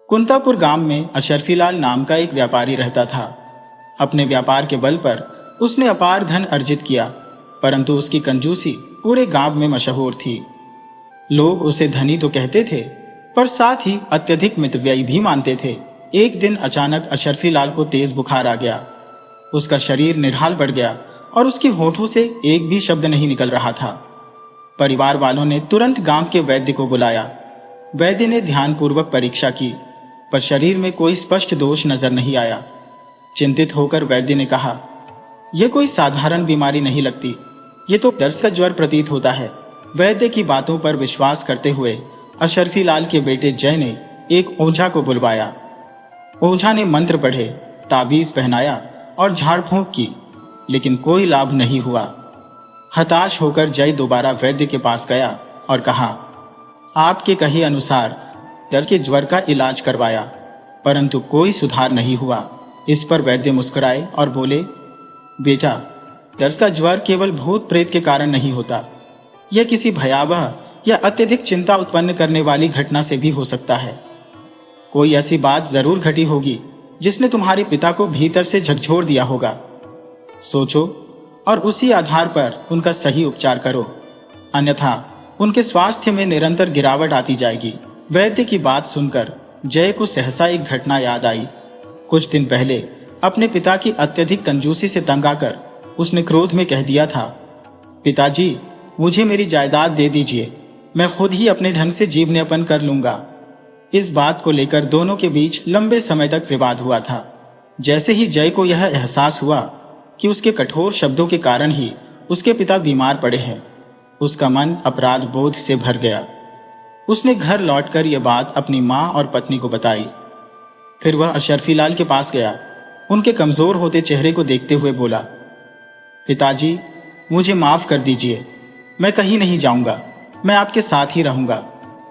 कुंतापुर गांव में अशरफीलाल नाम का एक व्यापारी रहता था। अपने व्यापार के बल पर उसने अपार धन अर्जित किया, परंतु उसकी कंजूसी पूरे गांव में मशहूर थी। लोग उसे धनी तो कहते थे, पर साथ ही अत्यधिक मितव्ययी भी मानते थे। एक दिन अचानक अशरफीलाल को तेज बुखार आ गया। उसका शरीर निढाल पड़ गया और उसके होठों से एक भी शब्द नहीं निकल रहा था। परिवार वालों ने तुरंत गांव के वैद्य को बुलाया। वैद्य ने ध्यानपूर्वक परीक्षा की, पर शरीर में कोई स्पष्ट दोष नजर नहीं आया। चिंतित होकर वैद्य ने कहा, यह कोई साधारण बीमारी नहीं लगती, ये तो दर्द का ज्वर प्रतीत होता है। वैद्य की बातों पर विश्वास करते हुए अशरफीलाल के बेटे जय ने एक ओझा को बुलवाया। ओझा ने मंत्र पढ़े, ताबीज पहनाया और झाड़ फूंक की, लेकिन कोई लाभ नहीं हुआ। हताश होकर जय दोबारा वैद्य के पास गया और कहा, आपके कहे अनुसार दर्द के ज्वर का इलाज करवाया, परंतु कोई सुधार नहीं हुआ। इस पर वैद्य मुस्कुराए और बोले, बेटा, दर्द का ज्वर केवल भूत प्रेत के कारण नहीं होता, यह किसी भयावह या अत्यधिक चिंता उत्पन्न करने वाली घटना से भी हो सकता है। कोई ऐसी बात जरूर घटी होगी जिसने तुम्हारे पिता को भीतर से झकझोर दिया होगा। सोचो और उसी आधार पर उनका सही उपचार करो, अन्यथा उनके स्वास्थ्य में निरंतर गिरावट आती जाएगी। वैद्य की बात सुनकर जय को सहसा एक घटना याद आई। कुछ दिन पहले अपने पिता की अत्यधिक कंजूसी से तंग आकर उसने क्रोध में कह दिया था, पिताजी, मुझे मेरी जायदाद दे दीजिए, मैं खुद ही अपने ढंग से जीवनयापन कर लूंगा। इस बात को लेकर दोनों के बीच लंबे समय तक विवाद हुआ था। जैसे ही जय को यह एहसास हुआ कि उसके कठोर शब्दों के कारण ही उसके पिता बीमार पड़े हैं, उसका मन अपराध बोध से भर गया। उसने घर लौटकर यह बात अपनी मां और पत्नी को बताई। फिर वह अशरफीलाल के पास गया। उनके कमजोर होते चेहरे को देखते हुए बोला, पिताजी, मुझे माफ कर दीजिए, मैं कहीं नहीं जाऊंगा, मैं आपके साथ ही रहूंगा।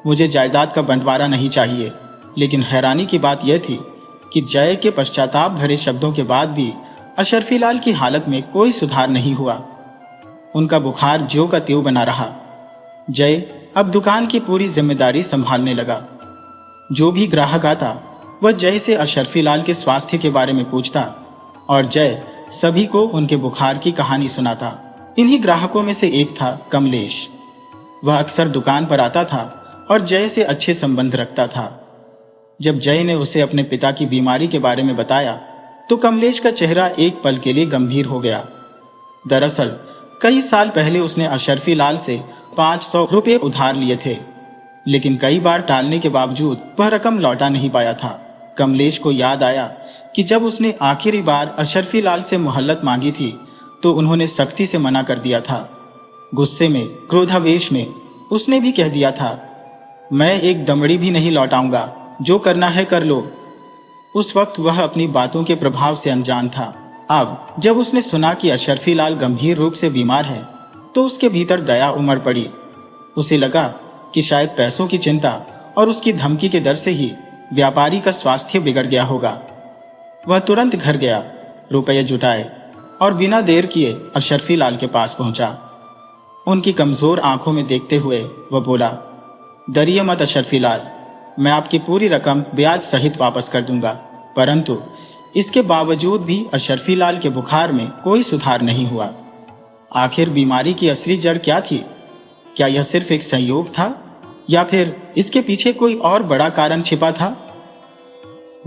मुझे जायदाद का बंटवारा नहीं चाहिए। लेकिन हैरानी की बात यह थी कि जय के पश्चाताप भरे शब्दों के बाद भी अशरफीलाल की हालत में कोई सुधार नहीं हुआ। उनका बुखार ज्यों का त्यों बना रहा। जय अब दुकान की पूरी जिम्मेदारी संभालने लगा। जो भी ग्राहक आता वह जय से अशरफीलाल के स्वास्थ्य के बारे में पूछता और जय सभी को उनके बुखार की कहानी सुनाता। इन्हीं ग्राहकों में से एक था कमलेश। वह अक्सर दुकान पर आता था और जय से अच्छे संबंध रखता था। जब जय ने उसे अपने पिता की बीमारी के बारे में बताया तो कमलेश का चेहरा एक पल के लिए गंभीर हो गया। दरअसल कई साल पहले उसने अशरफीलाल से 500 रुपये उधार लिए थे, लेकिन कई बार टालने के बावजूद वह रकम लौटा नहीं पाया था। कमलेश को याद आया कि जब उसने आखिरी बार अशरफीलाल से मोहल्लत मांगी थी तो उन्होंने सख्ती से मना कर दिया था। गुस्से में, क्रोधावेश में उसने भी कह दिया था, मैं एक दमड़ी भी नहीं लौटाऊंगा, जो करना है कर लो। उस वक्त वह अपनी बातों के प्रभाव से अनजान था। अब जब उसने सुना कि अशरफीलाल गंभीर रूप से बीमार है तो उसके भीतर दया उमड़ पड़ी। उसे लगा कि शायद पैसों की चिंता और उसकी धमकी के डर से ही व्यापारी का स्वास्थ्य बिगड़ गया होगा। वह तुरंत घर गया, रुपये जुटाए और बिना देर किए अशरफीलाल के पास पहुंचा। उनकी कमजोर आंखों में देखते हुए वह बोला, डरिए मत अशरफीलाल, मैं आपकी पूरी रकम ब्याज सहित वापस कर दूंगा। परंतु इसके बावजूद भी अशरफीलाल के बुखार में कोई सुधार नहीं हुआ। आखिर बीमारी की असली जड़ क्या थी? क्या यह सिर्फ एक संयोग था या फिर इसके पीछे कोई और बड़ा कारण छिपा था?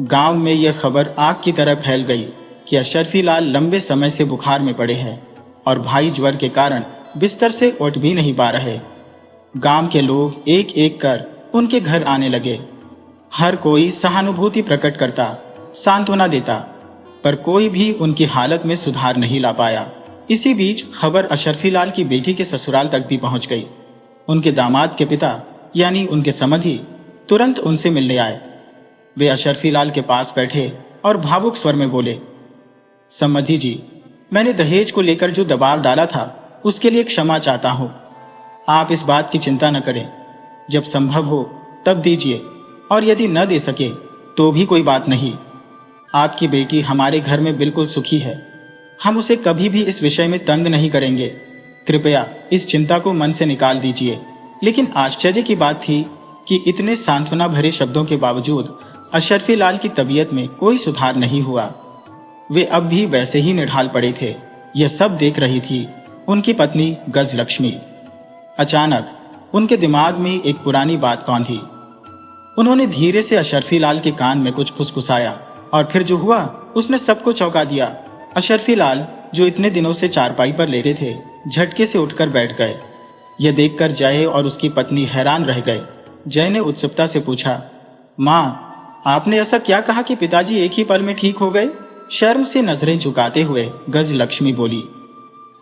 गांव में यह खबर आग की तरह फैल गई कि अशरफीलाल लंबे समय से बुखार में पड़े हैं और भाई ज्वर के कारण बिस्तर से उठ भी नहीं पा रहे। गांव के लोग एक एक कर उनके घर आने लगे। हर कोई सहानुभूति प्रकट करता, सांत्वना देता, पर कोई भी उनकी हालत में सुधार नहीं ला पाया। इसी बीच खबर अशरफीलाल की बेटी के ससुराल तक भी पहुंच गई। उनके दामाद के पिता यानी उनके समधी तुरंत उनसे मिलने आए। वे अशरफीलाल के पास बैठे और भावुक स्वर में बोले, समधी जी, मैंने दहेज को लेकर जो दबाव डाला था उसके लिए क्षमा चाहता हूं। आप इस बात की चिंता न करें, जब संभव हो तब दीजिए और यदि न दे सके तो भी कोई बात नहीं। आपकी बेटी हमारे घर में बिल्कुल सुखी है, हम उसे कभी भी इस विषय में तंग नहीं करेंगे। कृपया इस चिंता को मन से निकाल दीजिए। लेकिन आश्चर्य की बात थी कि इतने सांत्वना भरे शब्दों के बावजूद अशरफी लाल की तबीयत में कोई सुधार नहीं हुआ। वे अब भी वैसे ही निढाल पड़े थे। यह सब देख रही थी उनकी पत्नी गजलक्ष्मी। अचानक उनके दिमाग में एक पुरानी बात कौंधी। उन्होंने धीरे से अशरफी लाल के कान में कुछ फुसफुसाया और फिर जो हुआ उसने सबको चौंका दिया। अशरफी लाल, जो इतने दिनों से चारपाई पर लेटे थे, झटके से उठकर बैठ गए। यह देखकर जय और उसकी पत्नी हैरान रह गए। जय ने उत्सुकता से पूछा, माँ, आपने ऐसा क्या कहा कि पिताजी एक ही पल में ठीक हो गए? शर्म से नजरें झुकाते हुए गजलक्ष्मी बोली,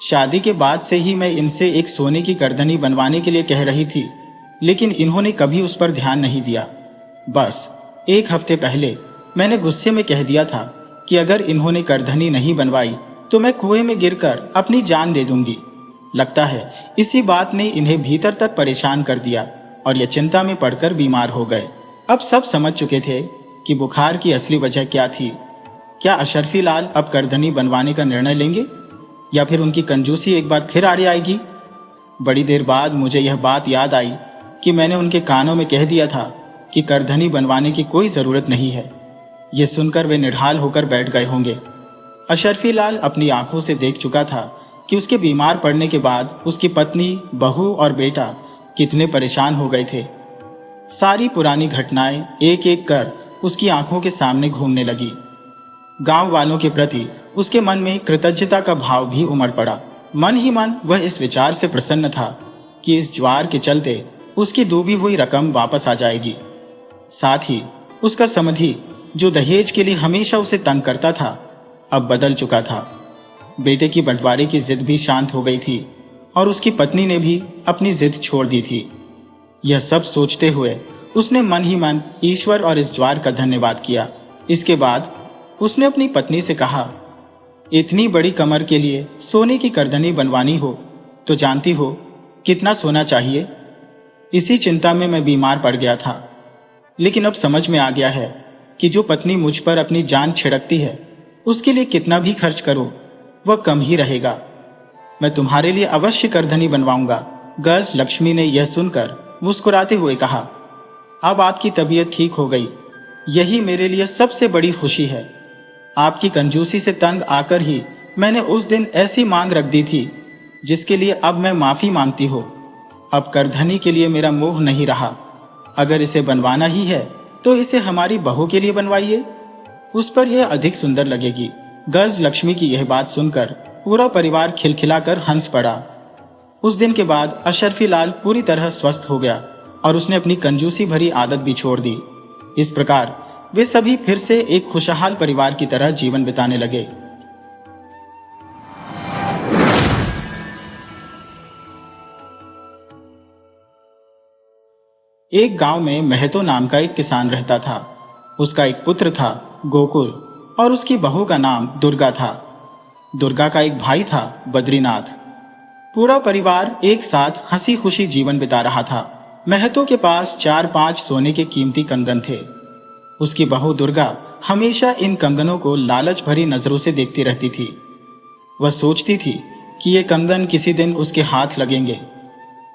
शादी के बाद से ही मैं इनसे एक सोने की करधनी बनवाने के लिए कह रही थी, लेकिन इन्होंने कभी उस पर ध्यान नहीं दिया। बस 1 हफ्ते पहले मैंने गुस्से में कह दिया था कि अगर इन्होंने करधनी नहीं बनवाई तो मैं कुएं में गिरकर अपनी जान दे दूंगी। लगता है इसी बात ने इन्हें भीतर तक परेशान कर दिया और ये चिंता में पड़कर बीमार हो गए। अब सब समझ चुके थे कि बुखार की असली वजह क्या थी। क्या अशरफी लाल अब करधनी बनवाने का निर्णय लेंगे या फिर उनकी कंजूसी एक बार फिर आड़े आएगी? बड़ी देर बाद मुझे यह बात याद आई कि मैंने उनके कानों में कह दिया था कि करधनी बनवाने की कोई जरूरत नहीं है। यह सुनकर वे निढाल होकर बैठ गए होंगे। अशरफी लाल अपनी आंखों से देख चुका था कि उसके बीमार पड़ने के बाद उसकी पत्नी, बहू और बेटा कितने परेशान हो गए थे। सारी पुरानी घटनाएं एक एक कर उसकी आंखों के सामने घूमने लगी। गांव वालों के प्रति उसके मन में कृतज्ञता का भाव भी उमड़ पड़ा। मन ही मन वह इस विचार से प्रसन्न था कि इस ज्वार के चलते उसकी डूबी हुई रकम वापस आ जाएगी। साथ ही उसका समधी, जो दहेज के लिए हमेशा उसे तंग करता था, अब बदल चुका था। बेटे की बंटवारे की जिद भी शांत हो गई थी और उसकी पत्नी ने भी अपनी जिद छोड़ दी थी। यह सब सोचते हुए उसने मन ही मन ईश्वर और इस ज्वार का धन्यवाद किया। इसके बाद उसने अपनी पत्नी से कहा, इतनी बड़ी कमर के लिए सोने की करधनी बनवानी हो तो जानती हो कितना सोना चाहिए। इसी चिंता में मैं बीमार पड़ गया था, लेकिन अब समझ में आ गया है कि जो पत्नी मुझ पर अपनी जान छिड़कती है, उसके लिए कितना भी खर्च करो वह कम ही रहेगा। मैं तुम्हारे लिए अवश्य करधनी बनवाऊंगा। गजलक्ष्मी ने यह सुनकर मुस्कुराते हुए कहा, अब आपकी तबीयत ठीक हो गई, यही मेरे लिए सबसे बड़ी खुशी है। आपकी कंजूसी से तंग आकर ही मैंने उस दिन ऐसी मांग रख दी थी जिसके लिए अब मैं माफी मांगती हूँ। अब करधनी के लिए मेरा मोह नहीं रहा। अगर इसे बनवाना ही है तो इसे हमारी बहू के लिए बनवाइए, उस पर यह अधिक सुंदर लगेगी। गजलक्ष्मी की यह बात सुनकर पूरा परिवार खिलखिलाकर हंस पड़ा। उस दिन के बाद अशरफी लाल पूरी तरह स्वस्थ हो गया और उसने अपनी कंजूसी भरी आदत भी छोड़ दी। इस प्रकार वे सभी फिर से एक खुशहाल परिवार की तरह जीवन बिताने लगे। एक गांव में महतो नाम का एक किसान रहता था। उसका एक पुत्र था गोकुल और उसकी बहू का नाम दुर्गा था। दुर्गा का एक भाई था बद्रीनाथ। पूरा परिवार एक साथ हंसी खुशी जीवन बिता रहा था। महतो के पास 4-5 सोने के कीमती कंगन थे। उसकी बहू दुर्गा हमेशा इन कंगनों को लालच भरी नजरों से देखती रहती थी। वह सोचती थी कि ये कंगन किसी दिन उसके हाथ लगेंगे।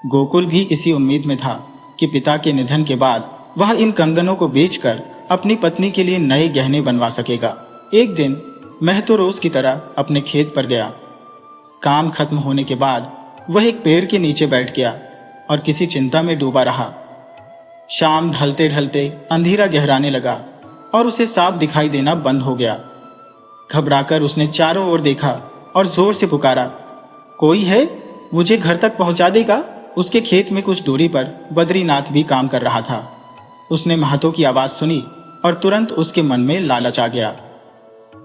गोकुल भी इसी उम्मीद में था कि पिता के निधन के बाद वह इन कंगनों को बेचकर अपनी पत्नी के लिए नए गहने बनवा सकेगा। एक दिन महतो रोज की तरह अपने खेत पर गया। काम खत्म होने के बाद वह एक पेड़ के नीचे बैठ गया और किसी चिंता में डूबा रहा। शाम ढलते ढलते अंधेरा गहराने लगा और उसे साफ दिखाई देना बंद हो गया। घबराकर उसने चारों ओर देखा और जोर से पुकारा, कोई है? मुझे घर तक पहुंचा देगा? उसके खेत में कुछ दूरी पर बद्रीनाथ भी काम कर रहा था। उसने महतो की आवाज सुनी और तुरंत उसके मन में लालच आ गया।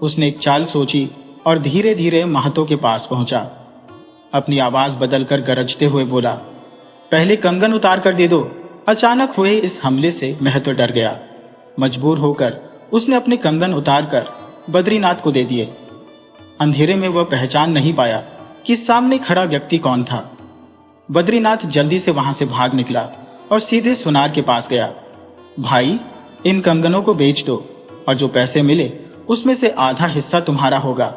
उसने एक चाल सोची और धीरे धीरे महतो के पास पहुंचा। अपनी आवाज बदलकर गरजते हुए बोला, पहले कंगन उतार कर दे दो। अचानक हुए इस हमले से महतो डर गया। मजबूर होकर उसने अपने कंगन उतारकर बद्रीनाथ को दे दिए। अंधेरे में वह पहचान नहीं पाया कि सामने खड़ा व्यक्ति कौन था। बद्रीनाथ जल्दी से वहां से भाग निकला और सीधे सुनार के पास गया। भाई, इन कंगनों को बेच दो और जो पैसे मिले उसमें से आधा हिस्सा तुम्हारा होगा।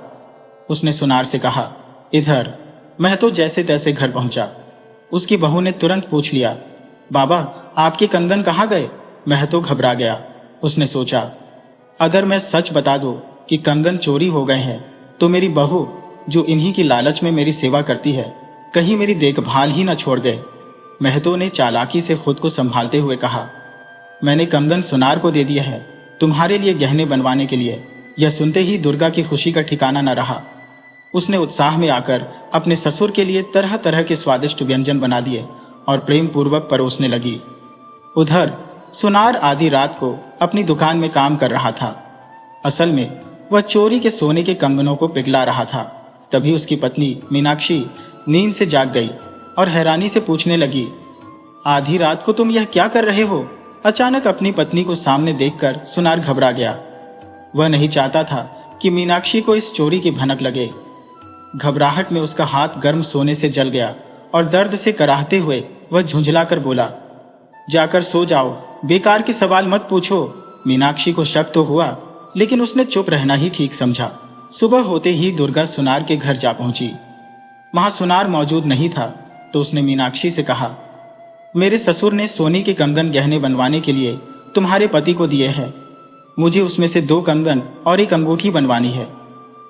उसने सुनार से कहा, इधर। महतो जैसे तैसे घर पहुंचा। उसकी बहू ने तुरंत पूछ लिया, बाबा, आपके कंगन कहाँ गए? महतो घबरा गया। उसने सोचा, अगर मैं सच बता दूं कि कंगन चोरी हो गए हैं, तो मेरी बहू, जो इन्हीं की लालच में मेरी सेवा करती है, कहीं मेरी देखभाल ही न छोड़ दे। महतो ने चालाकी से खुद को संभालते हुए कहा, मैंने कंगन सुनार को दे दिया है, तुम्हारे लिए गहने बनवाने के लिए। यह सुनते ही दुर्गा की खुशी का ठिकाना न रहा। उसने उत्साह में आकर अपने ससुर के लिए तरह तरह के स्वादिष्ट व्यंजन बना दिए और प्रेम पूर्वक परोसने लगी। उधर सुनार आधी रात को अपनी दुकान में काम कर रहा था। असल में वह चोरी के सोने के कंगनों को पिघला रहा था। तभी उसकी पत्नी मीनाक्षी नींद से जाग गई और हैरानी से पूछने लगी, आधी रात को तुम यह क्या कर रहे हो? अचानक अपनी पत्नी को सामने देखकर सुनार घबरा गया। वह नहीं चाहता था कि मीनाक्षी को इस चोरी की भनक लगे। घबराहट में उसका हाथ गर्म सोने से जल गया और दर्द से कराहते हुए वह झुंझलाकर बोला, जाकर सो जाओ, बेकार के सवाल मत पूछो। मीनाक्षी को शक तो हुआ, लेकिन उसने चुप रहना ही ठीक समझा। सुबह होते ही दुर्गा सुनार के घर जा पहुंची। वहां सुनार मौजूद नहीं था, तो उसने मीनाक्षी से कहा, मेरे ससुर ने सोने के कंगन गहने बनवाने के लिए तुम्हारे पति को दिए हैं। मुझे उसमें से 2 कंगन और 1 अंगूठी बनवानी है।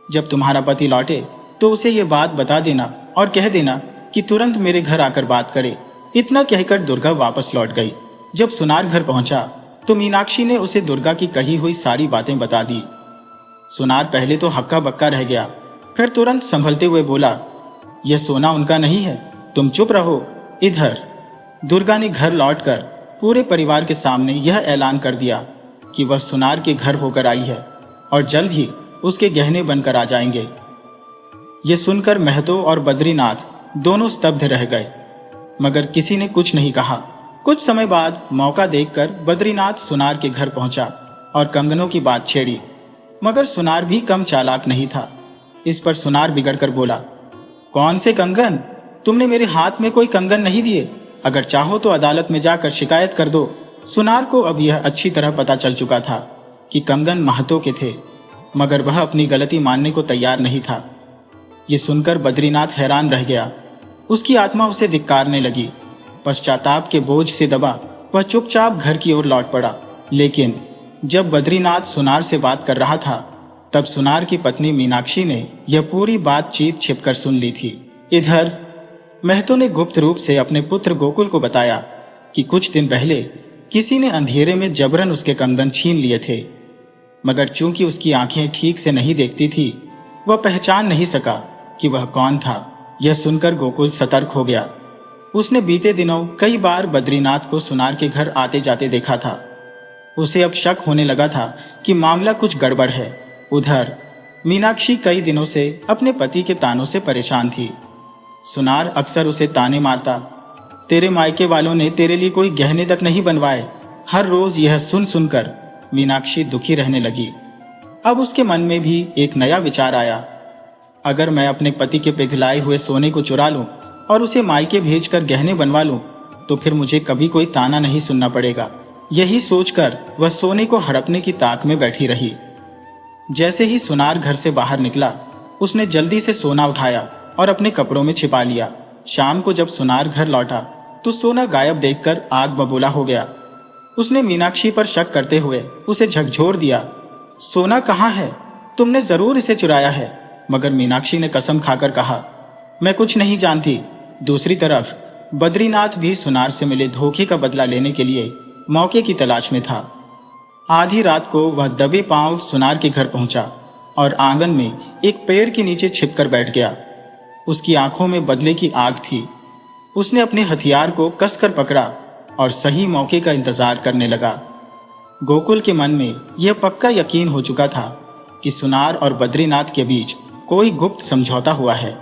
जब तुम्हारा पति लौटे तो उसे ये बात बता देना और कह देना कि तुरंत मेरे घर आकर बात करे। इतना कहकर दुर्गा वापस लौट गई। जब सुनार घर पहुंचा तो मीनाक्षी ने उसे दुर्गा की कही हुई सारी बातें बता दी। सुनार पहले तो हक्का बक्का रह गया, फिर तुरंत संभलते हुए बोला, यह सोना उनका नहीं है, तुम चुप रहो। इधर दुर्गा ने घर लौटकर पूरे परिवार के सामने यह ऐलान कर दिया कि वह सुनार के घर होकर आई है और जल्द ही उसके गहने बनकर आ जाएंगे। ये सुनकर महतो और बद्रीनाथ दोनों स्तब्ध रह गए, मगर किसी ने कुछ नहीं कहा। कुछ समय बाद मौका देखकर बद्रीनाथ सुनार के घर पहुंचा और कंगनों की बात छेड़ी, मगर सुनार भी कम चालाक नहीं था। इस पर सुनार बिगड़कर बोला, कौन से कंगन? तुमने मेरे हाथ में कोई कंगन नहीं दिए। अगर चाहो तो अदालत में जाकर शिकायत कर दो। सुनार को अब यह अच्छी तरह पता चल चुका था कि कंगन महतो के थे, मगर वह अपनी गलती मानने को तैयार नहीं था। ये सुनकर बद्रीनाथ हैरान रह गया। उसकी आत्मा उसे धिक्कारने लगी। पश्चाताप के बोझ से दबा वह चुपचाप घर की ओर लौट पड़ा। लेकिन जब बद्रीनाथ सुनार से बात कर रहा था, तब सुनार की पत्नी मीनाक्षी ने यह पूरी बातचीत छिपकर सुन ली थी। इधर महतो ने गुप्त रूप से अपने पुत्र गोकुल को बताया कि कुछ दिन पहले किसी ने अंधेरे में जबरन उसके कंगन छीन लिए थे, मगर चूंकि उसकी आंखें ठीक से नहीं देखती थी, वह पहचान नहीं सका कि वह कौन था। यह सुनकर गोकुल सतर्क हो गया। उसने बीते दिनों कई बार बद्रीनाथ को सुनार के घर आते जाते देखा था। उसे अब शक होने लगा था कि मामला कुछ गड़बड़ है। उधर मीनाक्षी कई दिनों से अपने पति के तानों से परेशान थी। सुनार अक्सर उसे ताने मारता, तेरे मायके वालों ने तेरे लिए कोई गहने तक नहीं बनवाए। हर रोज यह सुन सुनकर मीनाक्षी दुखी रहने लगी। अब उसके मन में भी एक नया विचार आया, अगर मैं अपने पति के पिघलाए हुए सोने को चुरा लूं और उसे मायके भेजकर गहने बनवा लूं, तो फिर मुझे कभी कोई ताना नहीं सुनना पड़ेगा। यही सोचकर वह सोने को हड़पने की ताक में बैठी रही। जैसे ही सुनार घर से बाहर निकला, उसने जल्दी से सोना उठाया और अपने कपड़ों में छिपा लिया। शाम को जब सुनार घर लौटा तो सोना गायब देखकर आग बबूला हो गया। उसने मीनाक्षी पर शक करते हुए उसे झकझोर दिया, सोना कहाँ है? तुमने जरूर इसे चुराया है। मगर मीनाक्षी ने कसम खाकर कहा, मैं कुछ नहीं जानती। दूसरी तरफ बद्रीनाथ भी सुनार से मिले धोखे का बदला लेने के लिए मौके की तलाश में था। आधी रात को वह दबे पांव सुनार के घर पहुंचा और आंगन में एक पेड़ के नीचे छिपकर बैठ गया। उसकी आंखों में बदले की आग थी। उसने अपने हथियार को कसकर पकड़ा और सही मौके का इंतजार करने लगा। गोकुल के मन में यह पक्का यकीन हो चुका था कि सुनार और बद्रीनाथ के बीच कोई गुप्त समझौता हुआ है।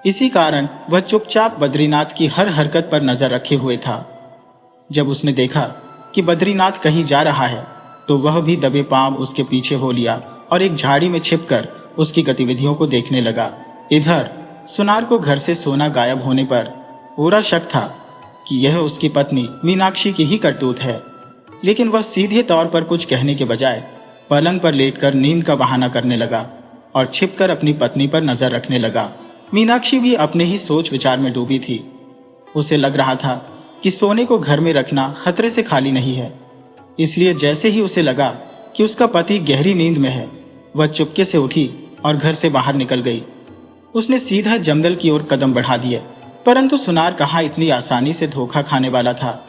इसी कारण वह चुपचाप बद्रीनाथ की हर हरकत पर नजर रखे हुए था। जब उसने देखा कि बद्रीनाथ कहीं जा रहा है, तो वह भी दबे पांव उसके पीछे हो लिया और एक झाड़ी में छिपकर उसकी गतिविधियों को देखने लगा। इधर सुनार को घर से सोना गायब होने पर पूरा शक था कि यह उसकी पत्नी मीनाक्षी की ही करतूत है, लेकिन वह सीधे तौर पर कुछ कहने के बजाय पलंग पर लेटकर नींद का बहाना करने लगा और छिपकर अपनी पत्नी पर नजर रखने लगा। मीनाक्षी भी अपने ही सोच विचार में डूबी थी। उसे लग रहा था कि सोने को घर में रखना खतरे से खाली नहीं है। इसलिए जैसे ही उसे लगा कि उसका पति गहरी नींद में है, वह चुपके से उठी और घर से बाहर निकल गई। उसने सीधा जंगल की ओर कदम बढ़ा दिए, परंतु सुनार कहाँ इतनी आसानी से धोखा खाने वाला था।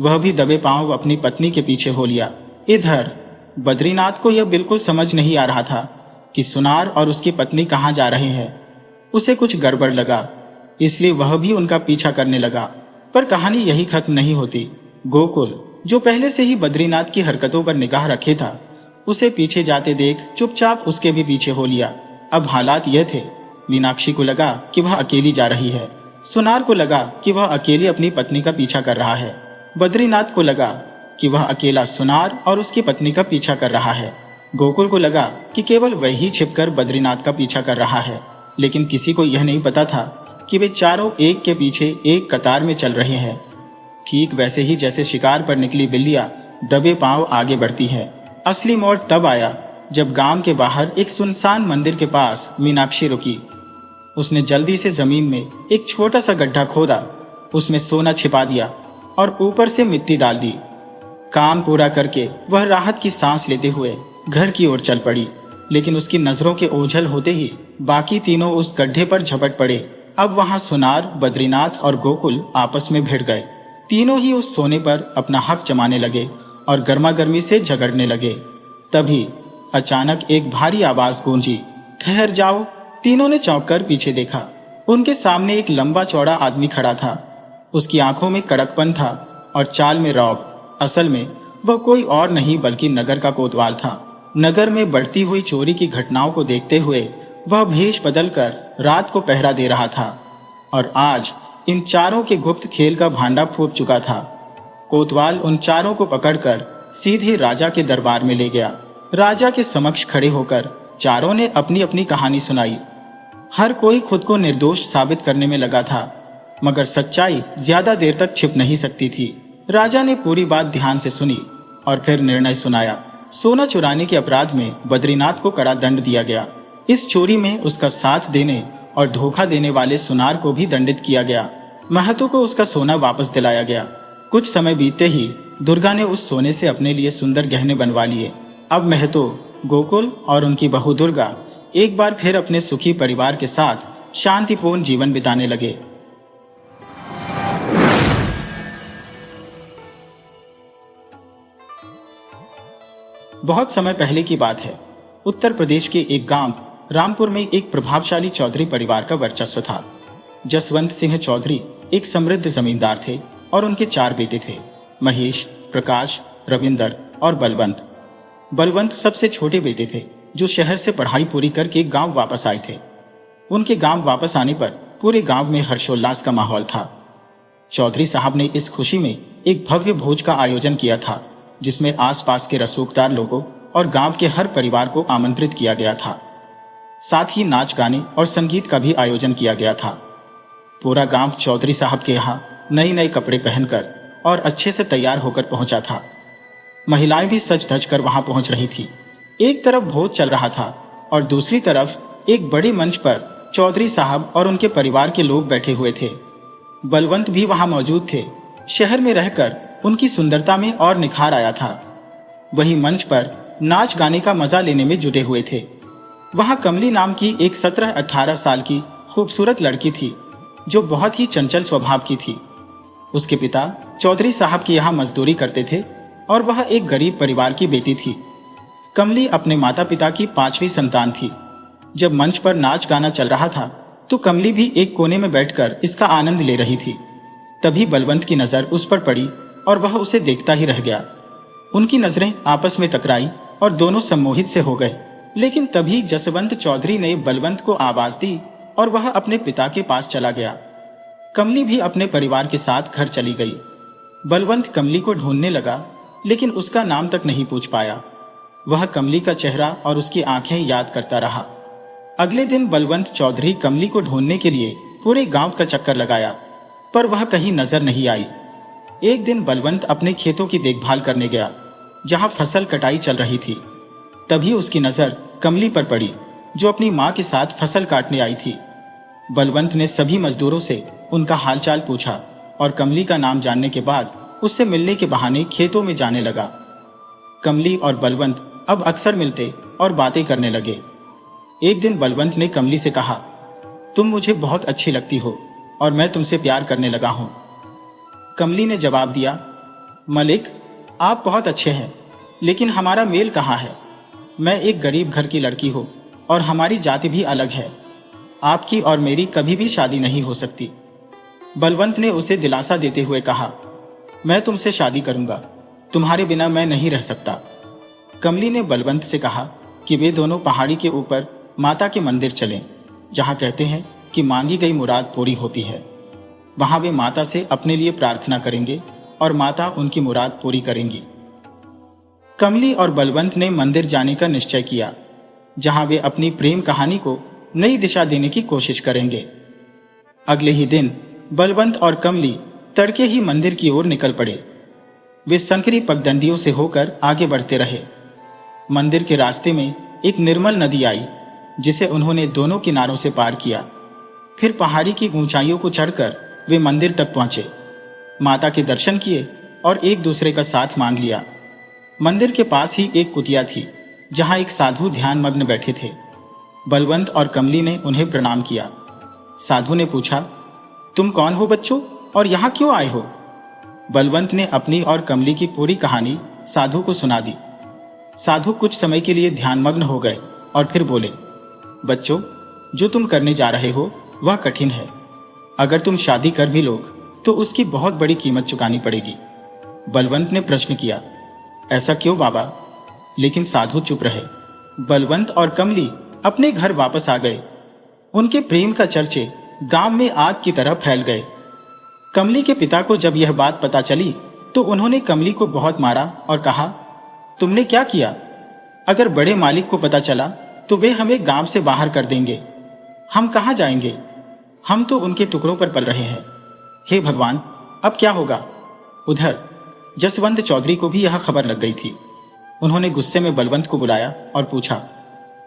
वह भी दबे पांव अपनी पत्नी के पीछे हो लिया। इधर बद्रीनाथ को यह बिल्कुल समझ नहीं आ रहा था कि सुनार और उसकी पत्नी कहाँ जा रहे हैं। उसे कुछ गड़बड़ लगा, इसलिए वह भी उनका पीछा करने लगा। पर कहानी यही खत्म नहीं होती। गोकुल, जो पहले से ही बद्रीनाथ की हरकतों पर निगाह रखे था, उसे पीछे जाते देख चुपचाप उसके भी पीछे हो लिया। अब हालात यह थे, मीनाक्षी को लगा कि वह अकेली जा रही है, सुनार को लगा कि वह अकेली अपनी पत्नी का पीछा कर रहा है, बद्रीनाथ को लगा कि वह अकेला सुनार और उसकी पत्नी का पीछा कर रहा है, गोकुल को लगा कि केवल वही छिपकर बद्रीनाथ का पीछा कर रहा है। लेकिन किसी को यह नहीं पता था कि वे चारों एक के पीछे एक कतार में चल रहे हैं, ठीक वैसे ही जैसे शिकार पर निकली बिल्लियां दबे पांव आगे बढ़ती है। असली मोड़ तब आया जब गांव के बाहर एक सुनसान मंदिर के पास मीनाक्षी रुकी। उसने जल्दी से जमीन में एक छोटा सा गड्ढा खोदा, उसमें सोना छिपा दिया और ऊपर से मिट्टी डाल दी। काम पूरा करके वह राहत की सांस लेते हुए घर की ओर चल पड़ी। लेकिन उसकी नजरों के ओझल होते ही बाकी तीनों उस गड्ढे पर झपट पड़े। अब वहां सुनार, बद्रीनाथ और गोकुल आपस में भिड़ गए। तीनों ही उस सोने पर अपना हक जमाने लगे और गर्मागर्मी से झगड़ने लगे। तभी अचानक एक भारी आवाज गूंजी, ठहर जाओ। तीनों ने चौंक कर पीछे देखा। उनके सामने एक लंबा चौड़ा आदमी खड़ा था। उसकी आंखों में कड़कपन था और चाल में रौब। असल में वह कोई और नहीं बल्कि नगर का कोतवाल था। नगर में बढ़ती हुई चोरी की घटनाओं को देखते हुए वह भेष बदलकर रात को पहरा दे रहा था और आज इन चारों के गुप्त खेल का भांडा फूट चुका था। कोतवाल उन चारों को पकड़कर सीधे राजा के दरबार में ले गया। राजा के समक्ष खड़े होकर चारों ने अपनी अपनी कहानी सुनाई। हर कोई खुद को निर्दोष साबित करने में लगा था, मगर सच्चाई ज्यादा देर तक छिप नहीं सकती थी। राजा ने पूरी बात ध्यान से सुनी और फिर निर्णय सुनाया। सोना चुराने के अपराध में बद्रीनाथ को कड़ा दंड दिया गया। इस चोरी में उसका साथ देने और धोखा देने वाले सुनार को भी दंडित किया गया। महतो को उसका सोना वापस दिलाया गया। कुछ समय बीतते ही दुर्गा ने उस सोने से अपने लिए सुंदर गहने बनवा लिए। अब महतो, गोकुल और उनकी बहू दुर्गा एक बार फिर अपने सुखी परिवार के साथ शांतिपूर्ण जीवन बिताने लगे। बहुत समय पहले की बात है। उत्तर प्रदेश के एक गांव रामपुर में एक प्रभावशाली चौधरी परिवार का वर्चस्व था। जसवंत सिंह चौधरी एक समृद्ध जमींदार थे और उनके 4 बेटे थे, महेश, प्रकाश, रविंदर और बलवंत। बलवंत सबसे छोटे बेटे थे, जो शहर से पढ़ाई पूरी करके गांव वापस आए थे। उनके गांव वापस आने पर पूरे गांव में हर्षोल्लास का माहौल था। चौधरी साहब ने इस खुशी में एक भव्य भोज का आयोजन किया था, जिसमें आसपास के रसूखदार लोगों और गांव के हर परिवार को आमंत्रित किया गया था। साथ ही नाच गाने और संगीत का भी आयोजन किया गया था। पूरा गांव चौधरी साहब के यहाँ नए नए कपड़े पहनकर और अच्छे से तैयार होकर पहुंचा था। महिलाएं भी सज धज कर वहां पहुंच रही थी। एक तरफ भोज चल रहा था और दूसरी तरफ एक बड़े मंच पर चौधरी साहब और उनके परिवार के लोग बैठे हुए थे। बलवंत भी वहां मौजूद थे। शहर में रहकर उनकी सुंदरता में और निखार आया था। वही मंच पर नाच गाने का मजा लेने में जुटे हुए थे। वहां कमली नाम की एक 17-18 साल की खूबसूरत लड़की थी, जो बहुत ही चंचल स्वभाव की थी। उसके पिता चौधरी साहब के यहाँ मजदूरी करते थे और वह एक गरीब परिवार की बेटी थी। कमली अपने माता पिता की 5वीं संतान थी। जब मंच पर नाच गाना चल रहा था तो कमली भी एक कोने में बैठकर इसका आनंद ले रही थी। तभी बलवंत की नजर उस पर पड़ी और वह उसे देखता ही रह गया। उनकी नजरें आपस में टकराई और दोनों सम्मोहित से हो गए। लेकिन तभी जसवंत चौधरी ने बलवंत को आवाज दी और वह अपने पिता के पास चला गया। कमली भी अपने परिवार के साथ घर चली गई। बलवंत कमली को ढूंढने लगा, लेकिन उसका नाम तक नहीं पूछ पाया। वह कमली का चेहरा और उसकी आंखें याद करता रहा। अगले दिन बलवंत चौधरी कमली को ढूंढने के लिए पूरे गांव का चक्कर लगाया, पर वह कहीं नजर नहीं आई। एक दिन बलवंत अपने खेतों की देखभाल करने गया, जहां फसल कटाई चल रही थी। तभी उसकी नजर कमली पर पड़ी, जो अपनी मां के साथ फसल काटने आई थी। बलवंत ने सभी मजदूरों से उनका हालचाल पूछा और कमली का नाम जानने के बाद उससे मिलने के बहाने खेतों में जाने लगा। कमली और बलवंत अब अक्सर मिलते और बातें करने लगे। एक दिन बलवंत ने कमली से कहा, तुम मुझे बहुत अच्छी लगती हो और मैं तुमसे प्यार करने लगा हूं। कमली ने जवाब दिया, मलिक, आप बहुत अच्छे हैं, लेकिन हमारा मेल कहाँ है? मैं एक गरीब घर की लड़की हूं और हमारी जाति भी अलग है। आपकी और मेरी कभी भी शादी नहीं हो सकती। बलवंत ने उसे दिलासा देते हुए कहा, मैं तुमसे शादी करूंगा, तुम्हारे बिना मैं नहीं रह सकता। कमली ने बलवंत से कहा कि वे दोनों पहाड़ी के ऊपर माता के मंदिर चलें, जहां कहते हैं कि मांगी गई मुराद पूरी होती है। वहां वे माता से अपने लिए प्रार्थना करेंगे और माता उनकी मुराद पूरी करेंगी। कमली और बलवंत ने मंदिर जाने का निश्चय किया, जहां वे अपनी प्रेम कहानी को नई दिशा देने की कोशिश करेंगे। अगले ही दिन बलवंत और कमली तड़के ही मंदिर की ओर निकल पड़े। वे संकरी पगडंडियों से होकर आगे बढ़ते रहे। मंदिर के रास्ते में एक निर्मल नदी आई, जिसे उन्होंने दोनों किनारों से पार किया। फिर पहाड़ी की ऊंचाइयों को चढ़कर वे मंदिर तक पहुंचे, माता के दर्शन किए और एक दूसरे का साथ मांग लिया। मंदिर के पास ही एक कुटिया थी, जहां एक साधु ध्यान मग्न बैठे थे। बलवंत और कमली ने उन्हें प्रणाम किया। साधु ने पूछा, तुम कौन हो बच्चों, और यहाँ क्यों आए हो? बलवंत ने अपनी और कमली की पूरी कहानी साधु को सुना दी। साधु कुछ समय के लिए ध्यानमग्न हो गए और फिर बोले, बच्चों, जो तुम करने जा रहे हो वह कठिन है। अगर तुम शादी कर भी लोग तो उसकी बहुत बड़ी कीमत चुकानी पड़ेगी। बलवंत ने प्रश्न किया, ऐसा क्यों बाबा? लेकिन साधु चुप रहे। बलवंत और कमली अपने घर वापस आ गए। उनके प्रेम का चर्चे गांव में आग की तरह फैल गए। कमली के पिता को जब यह बात पता चली तो उन्होंने कमली को बहुत मारा और कहा, तुमने क्या किया? अगर बड़े मालिक को पता चला तो वे हमें गांव से बाहर कर देंगे। हम कहां जाएंगे? हम तो उनके टुकड़ों पर पल रहे हैं। हे भगवान, अब क्या होगा? उधर जसवंत चौधरी को भी यह खबर लग गई थी। उन्होंने गुस्से में बलवंत को बुलाया और पूछा,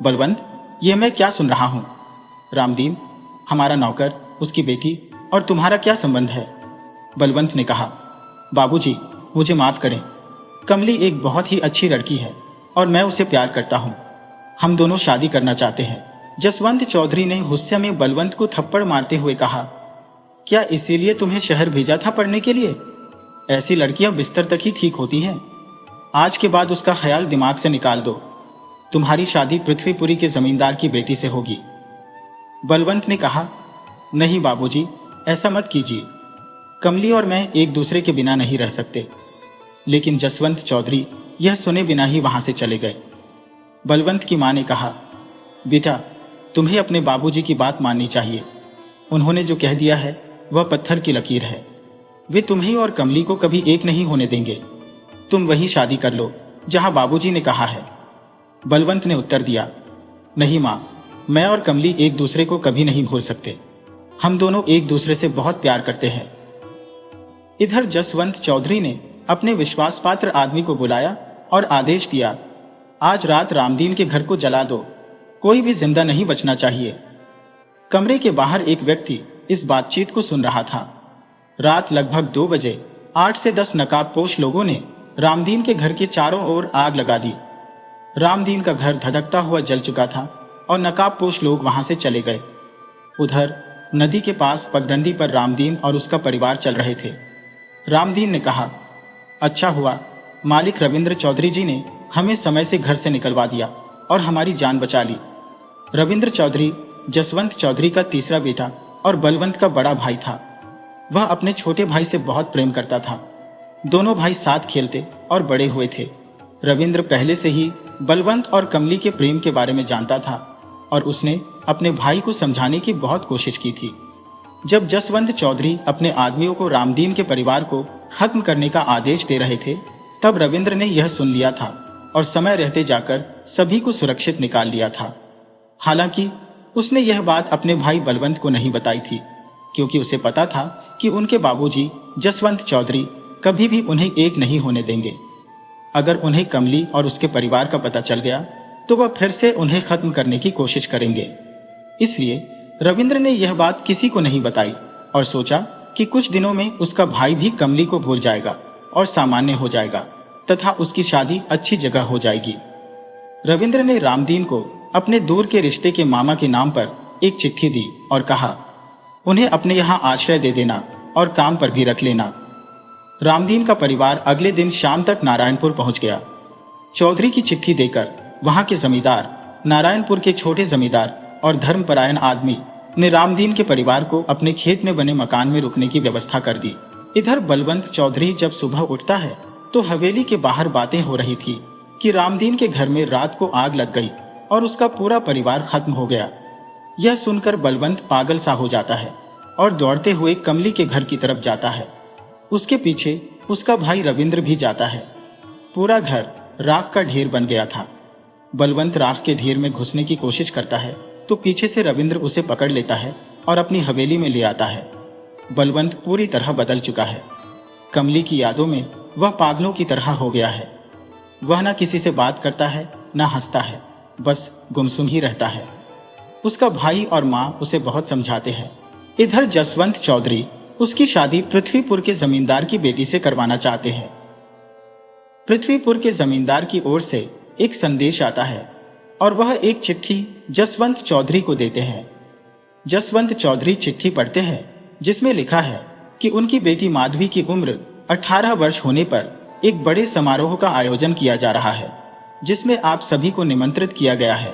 बलवंत, यह मैं क्या सुन रहा हूं? रामदीन, हमारा नौकर, उसकी बेटी और तुम्हारा क्या संबंध है? बलवंत ने कहा, बाबूजी, मुझे माफ करें। कमली एक बहुत ही अच्छी लड़की है और मैं उसे प्यार करता हूं। हम दोनों शादी करना चाहते हैं। जसवंत चौधरी ने गुस्से में बलवंत को थप्पड़ मारते हुए कहा, क्या इसीलिए तुम्हें शहर भेजा था पढ़ने के लिए? ऐसी लड़कियां बिस्तर तक ही ठीक होती हैं। आज के बाद उसका ख्याल दिमाग से निकाल दो। तुम्हारी शादी पृथ्वीपुरी के जमींदार की बेटी से होगी। बलवंत ने कहा, नहीं बाबूजी, ऐसा मत कीजिए। कमली और मैं एक दूसरे के बिना नहीं रह सकते। लेकिन जसवंत चौधरी यह सुने बिना ही वहां से चले गए। बलवंत की मां ने कहा, बेटा, तुम्हें अपने बाबूजी की बात माननी चाहिए। उन्होंने जो कह दिया है वह पत्थर की लकीर है। वे तुम्हें और कमली को कभी एक नहीं होने देंगे। तुम वही शादी कर लो जहां बाबूजी ने कहा है। बलवंत ने उत्तर दिया, नहीं मां, मैं और कमली एक दूसरे को कभी नहीं भूल सकते। हम दोनों एक दूसरे से बहुत प्यार करते हैं। इधर जसवंत चौधरी ने अपने विश्वास पात्र आदमी को बुलाया और आदेश दिया, आज रात रामदीन के घर को जला दो। कोई भी जिंदा नहीं बचना चाहिए। कमरे के बाहर एक व्यक्ति इस बातचीत को सुन रहा था। रात लगभग 2 बजे 8 से 10 नकाबपोश लोगों ने रामदीन के घर के चारों ओर आग लगा दी। रामदीन का घर धधकता हुआ जल चुका था और नकाबपोश लोग वहां से चले गए। उधर नदी के पास पगडंडी पर रामदीन और उसका परिवार चल रहे थे। रामदीन ने कहा, अच्छा हुआ मालिक रविंद्र चौधरी जी ने हमें समय से घर से निकलवा दिया और हमारी जान बचा ली। रविंद्र चौधरी जसवंत चौधरी का तीसरा बेटा और बलवंत का बड़ा भाई था। वह अपने छोटे भाई से बहुत प्रेम करता था। दोनों भाई साथ खेलते और बड़े हुए थे। रविंद्र पहले से ही बलवंत और कमली के प्रेम के बारे में जानता था और उसने अपने भाई को समझाने की बहुत कोशिश की थी। जब जसवंत चौधरी अपने आदमियों को रामदीन के परिवार को खत्म करने का आदेश दे रहे थे, तब रविंद्र ने यह सुन लिया था और समय रहते जाकर सभी को सुरक्षित निकाल लिया था। हालांकि उसने यह बात अपने भाई बलवंत को नहीं बताई थी, क्योंकि उसे पता था कि उनके बाबूजी जसवंत चौधरी कभी भी उन्हें एक नहीं होने देंगे। अगर उन्हें कमली और उसके परिवार का पता चल गया तो वह फिर से उन्हें खत्म करने की कोशिश करेंगे। इसलिए रविंद्र ने यह बात किसी को नहीं बताई और सोचा कि कुछ दिनों में उसका भाई भी कमली को भूल जाएगा और सामान्य हो जाएगा। तथा उसकी शादी अच्छी जगह हो जाएगी। रविंद्र ने रामदीन को अपने दूर के रिश्ते के मामा के नाम पर एक चिट्ठी दी और कहा, उन्हें अपने यहाँ आश्रय दे देना और काम पर भी रख लेना। रामदीन का परिवार अगले दिन शाम तक नारायणपुर पहुंच गया। चौधरी की चिट्ठी देकर वहां के जमींदार, नारायणपुर के छोटे जमींदार और धर्मपरायण आदमी ने रामदीन के परिवार को अपने खेत में बने मकान में रुकने की व्यवस्था कर दी। इधर बलवंत चौधरी जब सुबह उठता है तो हवेली के बाहर बातें हो रही थी कि रामदीन के घर में रात को आग लग गई और उसका पूरा परिवार खत्म हो गया। यह सुनकर बलवंत पागल सा हो जाता है और दौड़ते हुए कमली के घर की तरफ जाता है। उसके पीछे उसका भाई रविंद्र भी जाता है। पूरा घर राख का ढेर बन गया था। बलवंत राख के ढेर में घुसने की कोशिश करता है तो पीछे से रविंद्र उसे पकड़ लेता है और अपनी हवेली में ले आता है। बलवंत पूरी तरह बदल चुका है। कमली की यादों में वह पागलों की तरह हो गया है। वह न किसी से बात करता है, न हंसता है, बस गुमसुम ही रहता है। उसका भाई और माँ उसे बहुत समझाते हैं। इधर जसवंत चौधरी उसकी शादी पृथ्वीपुर के जमींदार की बेटी से करवाना चाहते हैं। पृथ्वीपुर के जमींदार की ओर से एक संदेश आता है और वह एक चिट्ठी जसवंत चौधरी को देते हैं। जसवंत चौधरी चिट्ठी पढ़ते हैं जिसमें लिखा है कि उनकी बेटी माधवी की उम्र 18 वर्ष होने पर एक बड़े समारोह का आयोजन किया जा रहा है, जिसमें आप सभी को निमंत्रित किया गया है।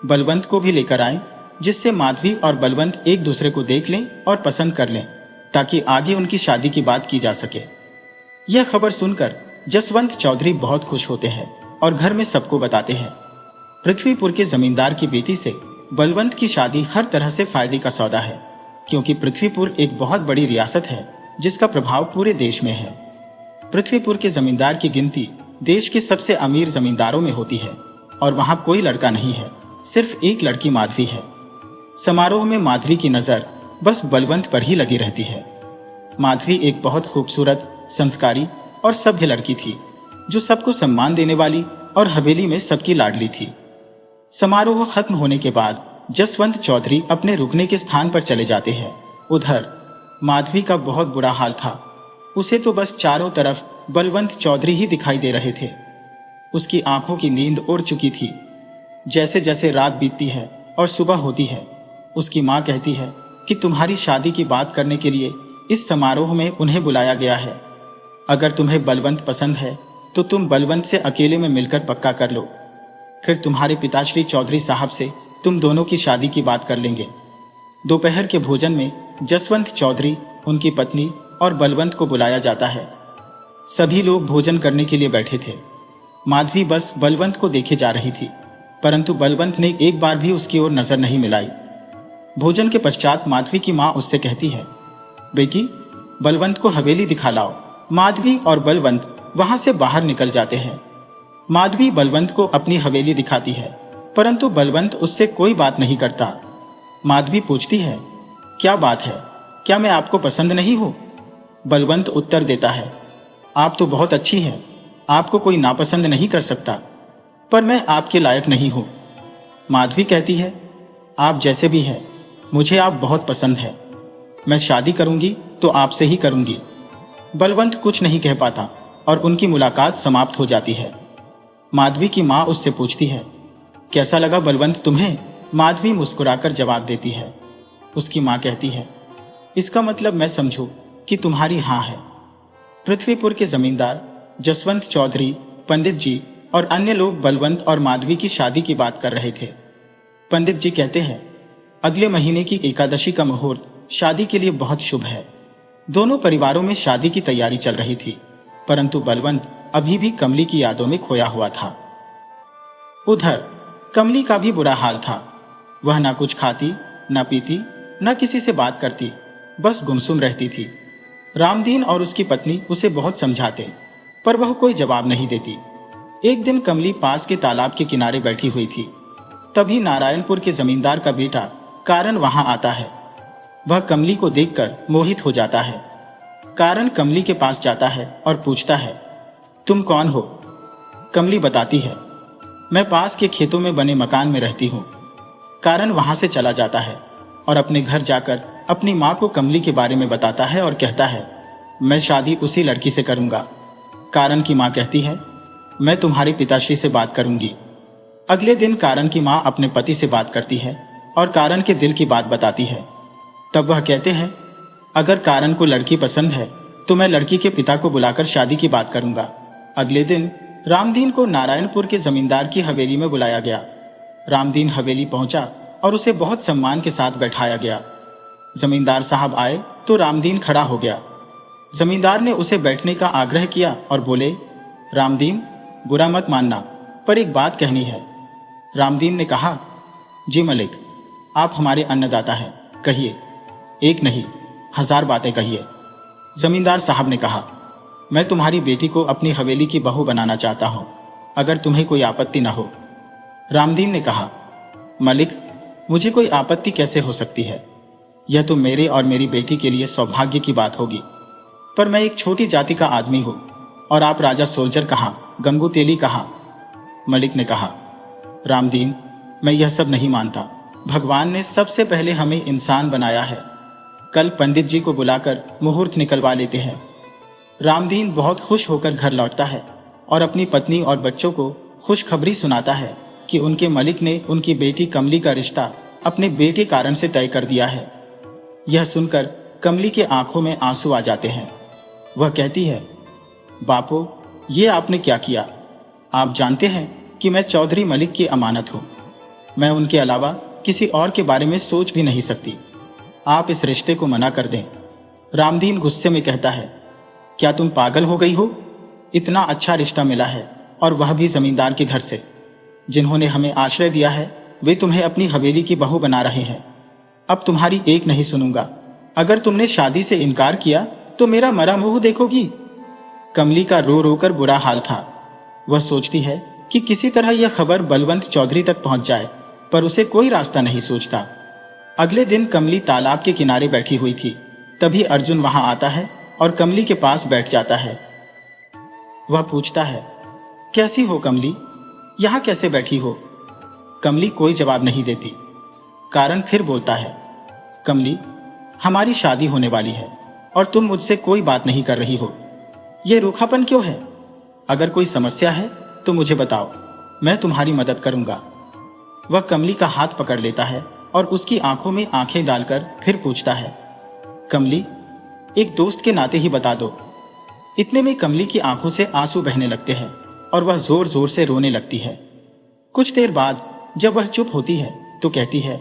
बलवंत को भी लेकर आएं, जिससे माधवी और बलवंत एक दूसरे को देख लें और पसंद कर लें, ताकि आगे उनकी शादी की बात की जा सके। यह खबर सुनकर जसवंत चौधरी बहुत खुश होते हैं और घर में सबको बताते हैं। पृथ्वीपुर के जमींदार की बेटी से बलवंत की शादी हर तरह से फायदे का सौदा है, क्योंकि पृथ्वीपुर एक बहुत बड़ी रियासत है जिसका प्रभाव पूरे देश में है। पृथ्वीपुर के जमींदार की गिनती देश के सबसे अमीर जमींदारों में होती है और वहां कोई लड़का नहीं है, सिर्फ एक लड़की माधवी है। समारोह में माधवी की नजर बस बलवंत पर ही लगी रहती है। माधवी एक बहुत खूबसूरत, संस्कारी और सभ्य लड़की थी, जो सबको सम्मान देने वाली और हवेली में सबकी लाडली थी। समारोह खत्म होने के बाद जसवंत चौधरी अपने रुकने के स्थान पर चले जाते हैं। उधर माधवी का बहुत बुरा हाल था। उसे तो बस चारों तरफ बलवंत चौधरी ही दिखाई दे रहे थे। उसकी आंखों की नींद उड़ चुकी थी। जैसे जैसे रात बीतती है और सुबह होती है, उसकी माँ कहती है कि तुम्हारी शादी की बात करने के लिए इस समारोह में उन्हें बुलाया गया है। अगर तुम्हें बलवंत पसंद है तो तुम बलवंत से अकेले में मिलकर पक्का कर लो, फिर तुम्हारे पिताश्री चौधरी साहब से तुम दोनों की शादी की बात कर लेंगे। दोपहर के भोजन में जसवंत चौधरी, उनकी पत्नी और बलवंत को बुलाया जाता है। सभी लोग भोजन करने के लिए बैठे थे। माधवी बस बलवंत को देखे जा रही थी, परंतु बलवंत ने एक बार भी उसकी ओर नजर नहीं मिलाई। भोजन के पश्चात माधवी की माँ उससे कहती है, बेटी, बलवंत को हवेली दिखा लाओ। माधवी और बलवंत वहां से बाहर निकल जाते हैं। माधवी बलवंत को अपनी हवेली दिखाती है, परंतु बलवंत उससे कोई बात नहीं करता। माधवी पूछती है, क्या बात है, क्या मैं आपको पसंद नहीं हूं? बलवंत उत्तर देता है, आप तो बहुत अच्छी हैं, आपको कोई नापसंद नहीं कर सकता, पर मैं आपके लायक नहीं हूं। माधवी कहती है, आप जैसे भी हैं, मुझे आप बहुत पसंद है। मैं शादी करूंगी तो आपसे ही करूंगी। बलवंत कुछ नहीं कह पाता और उनकी मुलाकात समाप्त हो जाती है। माधवी की माँ उससे पूछती है, कैसा लगा बलवंत तुम्हें? माधवी मुस्कुराकर जवाब देती है। उसकी माँ कहती है, इसका मतलब मैं समझूं कि तुम्हारी हाँ है। पृथ्वीपुर के जमींदार जसवंत चौधरी, पंडित जी और अन्य लोग बलवंत और माधवी की शादी की बात कर रहे थे। पंडित जी कहते हैं, अगले महीने की एकादशी का मुहूर्त शादी के लिए बहुत शुभ है। दोनों परिवारों में शादी की तैयारी चल रही थी, परंतु बलवंत अभी भी कमली की यादों में खोया हुआ था। उधर कमली का भी बुरा हाल था। वह ना कुछ खाती, ना पीती, ना किसी से बात करती, बस गुमसुम रहती थी। रामदीन और उसकी पत्नी उसे बहुत समझाते, पर वह कोई जवाब नहीं देती। एक दिन कमली पास के तालाब के किनारे बैठी हुई थी। तभी नारायणपुर के जमींदार का बेटा कारण वहां आता है। वह कमली को देखकर मोहित हो जाता है। कारण कमली के पास जाता है और पूछता है, तुम कौन हो? कमली बताती है, मैं पास के खेतों में बने मकान में रहती हूँ। कारण वहां से चला जाता है और अपने घर जाकर अपनी माँ को कमली के बारे में बताता है और कहता है, मैं शादी उसी लड़की से करूंगा। कारण की माँ कहती है, मैं तुम्हारे पिताश्री से बात करूंगी। अगले दिन कारण की माँ अपने पति से बात करती है और कारण के दिल की बात बताती है। तब वह कहते हैं, अगर कारण को लड़की पसंद है तो मैं लड़की के पिता को बुलाकर शादी की बात करूंगा। अगले दिन रामदीन को नारायणपुर के जमींदार की हवेली में बुलाया गया। रामदीन हवेली पहुंचा और उसे बहुत सम्मान के साथ बैठाया गया। जमींदार साहब आए तो रामदीन खड़ा हो गया। जमींदार ने उसे बैठने का आग्रह किया और बोले, रामदीन, बुरा मत मानना, पर एक बात कहनी है। रामदीन ने कहा, जी मलिक, आप हमारे अन्नदाता हैं, कहिए। एक नहीं, 1000 बातें कहिए। जमींदार साहब ने कहा, मैं तुम्हारी बेटी को अपनी हवेली की बहू बनाना चाहता हूं, अगर तुम्हें कोई आपत्ति न हो। रामदीन ने कहा, मलिक, मुझे कोई आपत्ति कैसे हो सकती है? यह तो मेरे और मेरी बेटी के लिए सौभाग्य की बात होगी। पर मैं एक छोटी जाति का आदमी हूं और आप राजा सोल्जर कहां, गंगू तेली कहां? मलिक ने कहा, रामदीन, मैं यह सब नहीं मानता। भगवान ने सबसे पहले हमें इंसान बनाया है। कल पंडित जी को बुलाकर मुहूर्त निकलवा लेते हैं। रामदीन बहुत खुश होकर घर लौटता है और अपनी पत्नी और बच्चों को खुशखबरी सुनाता है कि उनके मलिक ने उनकी बेटी कमली का रिश्ता अपने बेटे कारण से तय कर दिया है। यह सुनकर कमली के आंखों में आंसू आ जाते हैं। वह कहती है, बापू, ये आपने क्या किया? आप जानते हैं कि मैं चौधरी मलिक की अमानत हूं। मैं उनके अलावा किसी और के बारे में सोच भी नहीं सकती। आप इस रिश्ते को मना कर दें। रामदीन गुस्से में कहता है, क्या तुम पागल हो गई हो? इतना अच्छा रिश्ता मिला है और वह भी जमींदार के घर से। जिन्होंने हमें आश्रय दिया है वे तुम्हें अपनी हवेली की बहू बना रहे हैं। अब तुम्हारी एक नहीं सुनूंगा। अगर तुमने शादी से इनकार किया तो मेरा मरा मुंह देखोगी। कमली का रो रो कर बुरा हाल था। वह सोचती है कि किसी तरह यह खबर बलवंत चौधरी तक पहुंच जाए, पर उसे कोई रास्ता नहीं सूझता। अगले दिन कमली तालाब के किनारे बैठी हुई थी। तभी अर्जुन वहां आता है और कमली के पास बैठ जाता है। वह पूछता है, कैसी हो कमली? यहां कैसे बैठी हो? कमली कोई जवाब नहीं देती। कारण फिर बोलता है, कमली, हमारी शादी होने वाली है और तुम मुझसे कोई बात नहीं कर रही हो। यह रूखापन क्यों है? अगर कोई समस्या है तो मुझे बताओ, मैं तुम्हारी मदद करूंगा। वह कमली का हाथ पकड़ लेता है और उसकी आंखों में आंखें डालकर फिर पूछता है, कमली, एक दोस्त के नाते ही बता दो। इतने में कमली की आंखों से आंसू बहने लगते हैं और वह जोर जोर से रोने लगती है। कुछ देर बाद जब वह चुप होती है तो कहती है,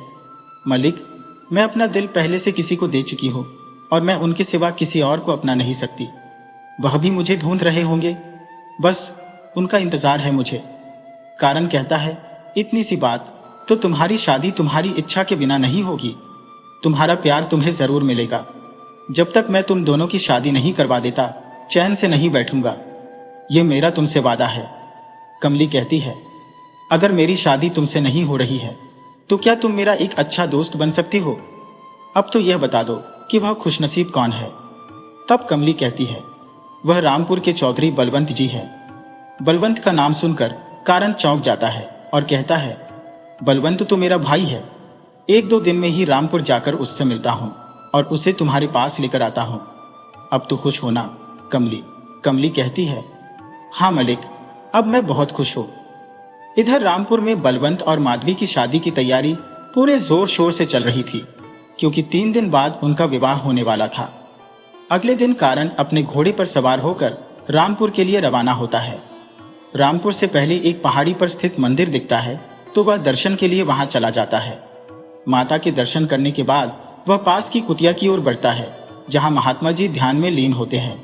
मलिक, मैं अपना दिल पहले से किसी को दे चुकी हूं और मैं उनके सिवा किसी और को अपना नहीं सकती। वह भी मुझे ढूंढ रहे होंगे, बस उनका इंतजार है मुझे। कारण कहता है, इतनी सी बात, तो तुम्हारी शादी तुम्हारी इच्छा के बिना नहीं होगी। तुम्हारा प्यार तुम्हें जरूर मिलेगा। जब तक मैं तुम दोनों की शादी नहीं करवा देता चैन से नहीं बैठूंगा। यह मेरा तुमसे वादा है। कमली कहती है, अगर मेरी शादी तुमसे नहीं हो रही है तो क्या तुम मेरा एक अच्छा दोस्त बन सकती हो? अब तो यह बता दो कि वह खुशनसीब कौन है। तब कमली कहती है, वह रामपुर के चौधरी बलवंत जी हैं। बलवंत का नाम सुनकर कारण चौंक जाता है और कहता है, बलवंत तो मेरा भाई है। 1-2 दिन में ही रामपुर जाकर उससे मिलता हूं और उसे तुम्हारे पास लेकर आता हूं। अब तो खुश होना कमली। कमली कहती है, हाँ मलिक, अब मैं बहुत खुश हूं। इधर रामपुर में बलवंत और माधवी की शादी की तैयारी पूरे जोर शोर से चल रही थी, क्योंकि 3 दिन बाद उनका विवाह होने वाला था। अगले दिन कारण अपने घोड़े पर सवार होकर रामपुर के लिए रवाना होता है। रामपुर से पहले एक पहाड़ी पर स्थित मंदिर दिखता है तो वह दर्शन के लिए वहां चला जाता है। माता के दर्शन करने के बाद वह पास की कुटिया की ओर बढ़ता है, जहां महात्मा जी ध्यान में लीन होते हैं।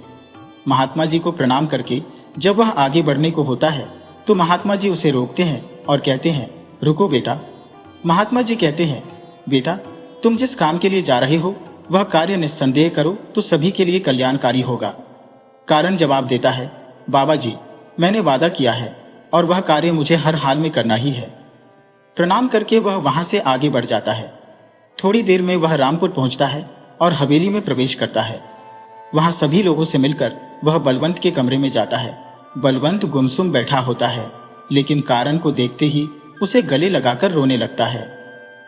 महात्मा जी को प्रणाम करके जब वह आगे बढ़ने को होता है तो महात्मा जी उसे रोकते हैं और कहते हैं, रुको बेटा। महात्मा जी कहते हैं, बेटा, तुम जिस काम के लिए जा रहे हो वह कार्य निस्संदेह करो तो सभी के लिए कल्याणकारी होगा। कारण जवाब देता है, बाबा जी, मैंने वादा किया है और वह कार्य मुझे हर हाल में करना ही है। प्रणाम करके वह वहां से आगे बढ़ जाता है। थोड़ी देर में वह रामपुर पहुंचता है और हवेली में प्रवेश करता है। वहां सभी लोगों से मिलकर वह बलवंत के कमरे में जाता है। बलवंत गुमसुम बैठा होता है, लेकिन कारण को देखते ही उसे गले लगाकर रोने लगता है।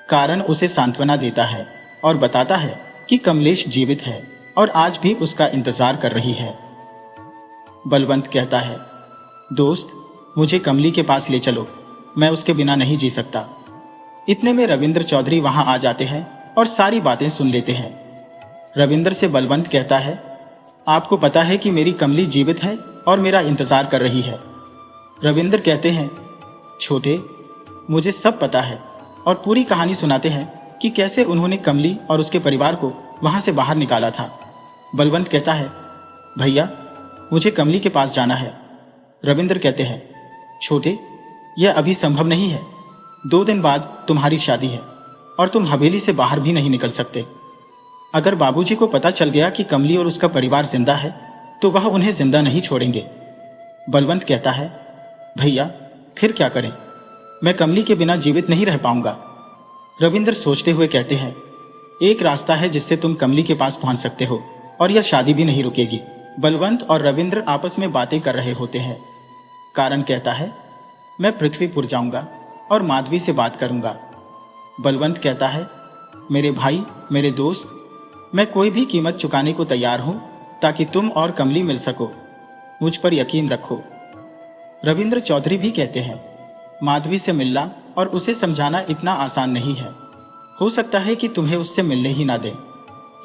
कारण उसे सांत्वना देता है और बताता है कि कमलेश जीवित है और आज भी उसका इंतजार कर रही है। बलवंत कहता है, दोस्त, मुझे कमली के पास ले चलो, मैं उसके बिना नहीं जी सकता। इतने में रविंद्र चौधरी वहां आ जाते हैं और सारी बातें सुन लेते हैं। रविंद्र से बलवंत कहता है, आपको पता है कि मेरी कमली जीवित है और मेरा इंतजार कर रही है। रविंद्र कहते हैं, छोटे, मुझे सब पता है, और पूरी कहानी सुनाते हैं कि कैसे उन्होंने कमली और उसके परिवार को वहां से बाहर निकाला था। बलवंत कहता है, भैया, मुझे कमली के पास जाना है। रविंद्र कहते हैं, छोटे, यह अभी संभव नहीं है। 2 दिन बाद तुम्हारी शादी है और तुम हवेली से बाहर भी नहीं निकल सकते। अगर बाबूजी को पता चल गया कि कमली और उसका परिवार जिंदा है तो वह उन्हें जिंदा नहीं छोड़ेंगे। बलवंत कहता है, भैया, फिर क्या करें? मैं कमली के बिना जीवित नहीं रह पाऊंगा। रविंद्र सोचते हुए कहते हैं, एक रास्ता है जिससे तुम कमली के पास पहुंच सकते हो और यह शादी भी नहीं रुकेगी। बलवंत और रविंद्र आपस में बातें कर रहे होते हैं। कारण कहता है, मैं पृथ्वीपुर जाऊंगा और माधवी से बात करूंगा। बलवंत कहता है, मेरे भाई, मेरे दोस्त, मैं कोई भी कीमत चुकाने को तैयार हूं ताकि तुम और कमली मिल सको। मुझ पर यकीन रखो। रविंद्र चौधरी भी कहते हैं, माधवी से मिलना और उसे समझाना इतना आसान नहीं है। हो सकता है कि तुम्हें उससे मिलने ही ना दे।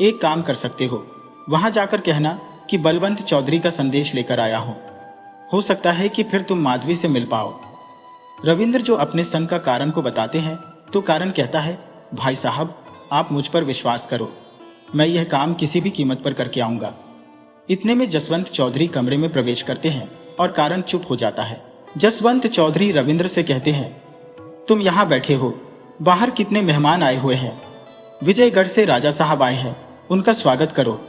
एक काम कर सकते हो, वहां जाकर कहना कि बलवंत चौधरी का संदेश लेकर आया हूं। हो सकता है कि फिर तुम माधवी से मिल पाओ। रविंद्र जो अपने संग का कारण को बताते हैं तो कारण कहता है, भाई साहब, आप मुझ पर विश्वास करो, मैं यह काम किसी भी कीमत पर करके आऊंगा। इतने में जसवंत चौधरी कमरे में प्रवेश करते हैं और कारण चुप हो जाता है। जसवंत चौधरी रविंद्र से कहते हैं, तुम यहां बैठे हो, बाहर कितने मेहमान आए हुए हैं। विजयगढ़ से राजा साहब आए हैं, उनका स्वागत करो।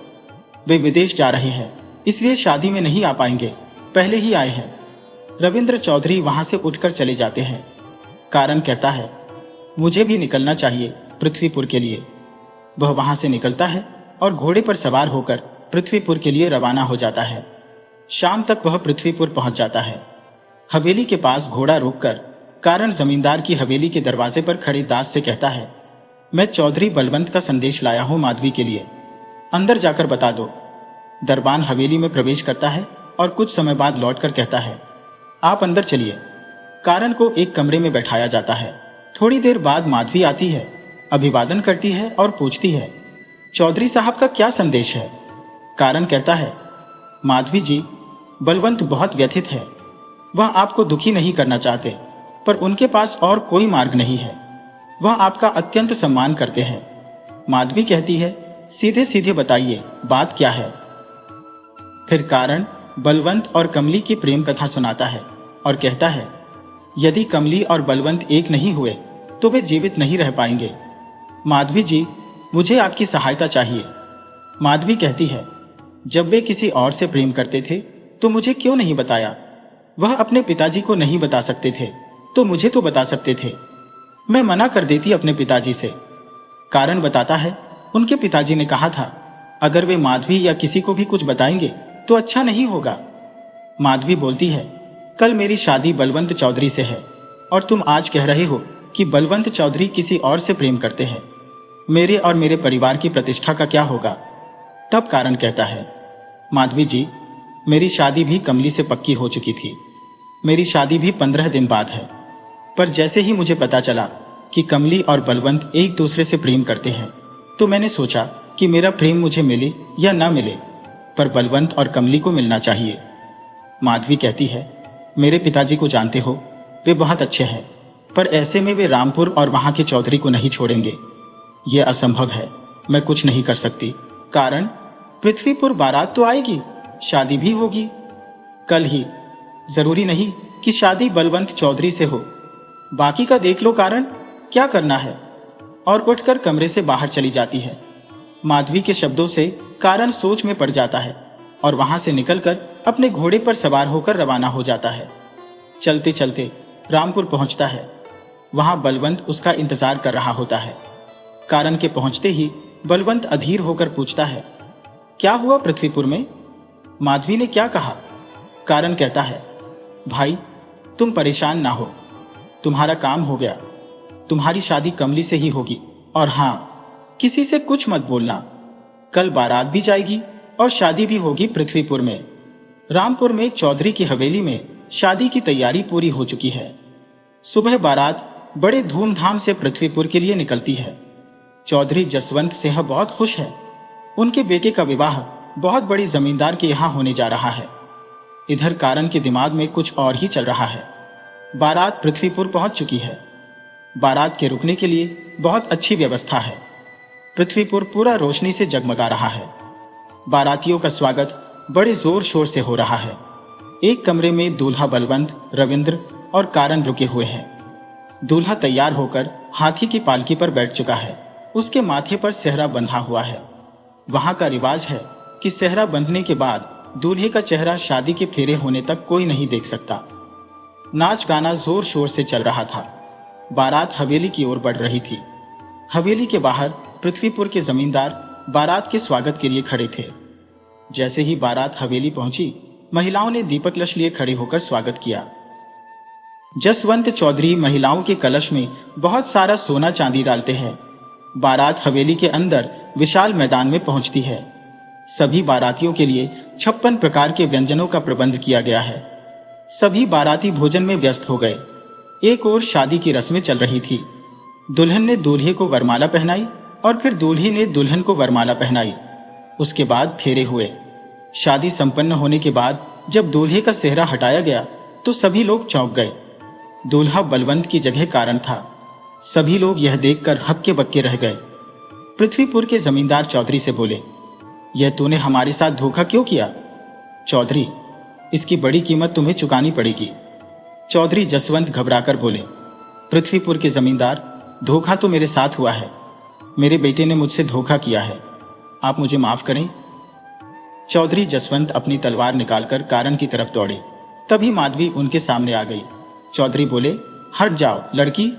वे विदेश जा रहे हैं, इसलिए शादी में नहीं आ पाएंगे, पहले ही आए हैं। रविंद्र चौधरी वहां से उठकर चले जाते हैं। कारण कहता है, मुझे भी निकलना चाहिए पृथ्वीपुर के लिए। वह वहां से निकलता है और घोड़े पर सवार होकर पृथ्वीपुर के लिए रवाना हो जाता है। शाम तक वह पृथ्वीपुर पहुंच जाता है। हवेली के पास घोड़ा रोककर कारण जमींदार की हवेली के दरवाजे पर खड़े दास से कहता है, मैं चौधरी बलवंत का संदेश लाया हूं माधवी के लिए, अंदर जाकर बता दो। दरबान हवेली में प्रवेश करता है और कुछ समय बाद लौटकर कहता है, आप अंदर चलिए। कारण को एक कमरे में बैठाया जाता है। थोड़ी देर बाद माधवी आती है, अभिवादन करती है और पूछती है, चौधरी साहब का क्या संदेश है? कारण कहता है, माधवी जी, बलवंत बहुत व्यथित है। वह आपको दुखी नहीं करना चाहते, पर उनके पास और कोई मार्ग नहीं है। वह आपका अत्यंत सम्मान करते हैं। माधवी कहती है, सीधे सीधे बताइए, बात क्या है? फिर कारण बलवंत और कमली की प्रेम कथा सुनाता है और कहता है, यदि कमली और बलवंत एक नहीं हुए तो वे जीवित नहीं रह पाएंगे। माधवी जी, मुझे आपकी सहायता चाहिए। माधवी कहती है, जब वे किसी और से प्रेम करते थे तो मुझे क्यों नहीं बताया? वह अपने पिताजी को नहीं बता सकते थे तो मुझे तो बता सकते थे। मैं मना कर देती अपने पिताजी से। कारण बताता है, उनके पिताजी ने कहा था, अगर वे माधवी या किसी को भी कुछ बताएंगे तो अच्छा नहीं होगा। माधवी बोलती है, कल मेरी शादी बलवंत चौधरी से है और तुम आज कह रहे हो कि बलवंत चौधरी किसी और से प्रेम करते हैं। मेरे और मेरे परिवार की प्रतिष्ठा का क्या होगा? तब कारण कहता है, माधवी जी, मेरी शादी भी कमली से पक्की हो चुकी थी। मेरी शादी भी 15 दिन बाद है, पर जैसे ही मुझे पता चला कि कमली और बलवंत एक दूसरे से प्रेम करते हैं तो मैंने सोचा कि मेरा प्रेम मुझे मिले या ना मिले, पर बलवंत और कमली को मिलना चाहिए। माधवी कहती है, मेरे पिताजी को जानते हो, वे बहुत अच्छे हैं, पर ऐसे में वे रामपुर और वहां के चौधरी को नहीं छोड़ेंगे। यह असंभव है, मैं कुछ नहीं कर सकती। कारण, पृथ्वीपुर बारात तो आएगी, शादी भी होगी कल ही। जरूरी नहीं कि शादी बलवंत चौधरी से हो। बाकी का देख लो कारण, क्या करना है? और उठकर कमरे से बाहर चली जाती है। माधवी के शब्दों से कारण सोच में पड़ जाता है और वहां से निकलकर अपने घोड़े पर सवार होकर रवाना हो जाता है। चलते चलते रामपुर पहुंचता है। वहां बलवंत उसका इंतजार कर रहा होता है। कारण के पहुंचते ही बलवंत अधीर होकर पूछता है, क्या हुआ पृथ्वीपुर में? माधवी ने क्या कहा? कारण कहता है, भाई, तुम परेशान ना हो, तुम्हारा काम हो गया। तुम्हारी शादी कमली से ही होगी, और हां, किसी से कुछ मत बोलना। कल बारात भी जाएगी और शादी भी होगी पृथ्वीपुर में। रामपुर में चौधरी की हवेली में शादी की तैयारी पूरी हो चुकी है। सुबह बारात बड़े धूमधाम से पृथ्वीपुर के लिए निकलती है। चौधरी जसवंत सिंह बहुत खुश है। उनके बेटे का विवाह बहुत बड़ी जमींदार के यहाँ होने जा रहा है। इधर कारण के दिमाग में कुछ और ही चल रहा है। बारात पृथ्वीपुर पहुंच चुकी है। बारात के रुकने के लिए बहुत अच्छी व्यवस्था है। पृथ्वीपुर पूरा रोशनी से जगमगा रहा है। बारातियों का स्वागत बड़े जोर शोर से हो रहा है। एक कमरे में दूल्हा बलवंत, रविंद्र और कारण रुके हुए हैं। दूल्हा तैयार होकर हाथी की पालकी पर बैठ चुका है। उसके माथे पर सेहरा बंधा हुआ है। वहां का रिवाज है कि सेहरा बंधने के बाद दूल्हे का चेहरा शादी के फेरे होने तक कोई नहीं देख सकता। नाच गाना जोर शोर से चल रहा था। बारात हवेली की ओर बढ़ रही थी। हवेली के बाहर पृथ्वीपुर के जमींदार बारात के स्वागत के लिए खड़े थे। जैसे ही बारात हवेली पहुंची, महिलाओं ने दीपक कलश लिए खड़े होकर स्वागत किया। जसवंत चौधरी महिलाओं के कलश में बहुत सारा सोना चांदी डालते हैं। बारात हवेली के अंदर विशाल मैदान में पहुंचती है। सभी बारातियों के लिए 56 प्रकार के व्यंजनों का प्रबंध किया गया है। सभी बाराती भोजन में व्यस्त हो गए। एक ओर शादी की रस्में चल रही थी। दुल्हन ने दूल्हे को वरमाला पहनाई और फिर दूल्हे ने दुल्हन को वरमाला पहनाई। उसके बाद फेरे हुए। शादी संपन्न होने के बाद जब दूल्हे का सेहरा हटाया गया तो सभी लोग चौंक गए। दूल्हा बलवंत की जगह कारण था। सभी लोग यह देखकर हक्के बक्के रह गए। पृथ्वीपुर के जमींदार चौधरी से बोले, यह तूने हमारे साथ धोखा क्यों किया? चौधरी, इसकी बड़ी कीमत तुम्हें चुकानी पड़ेगी। चौधरी जसवंत घबराकर बोले, पृथ्वीपुर के जमींदार, धोखा तो मेरे साथ हुआ है। मेरे बेटे ने मुझसे धोखा किया है। आप मुझे माफ करें। चौधरी जसवंत अपनी तलवार निकालकर कारण की तरफ दौड़े। तभी माधवी उनके सामने आ गई। चौधरी बोले, हट जाओ लड़की,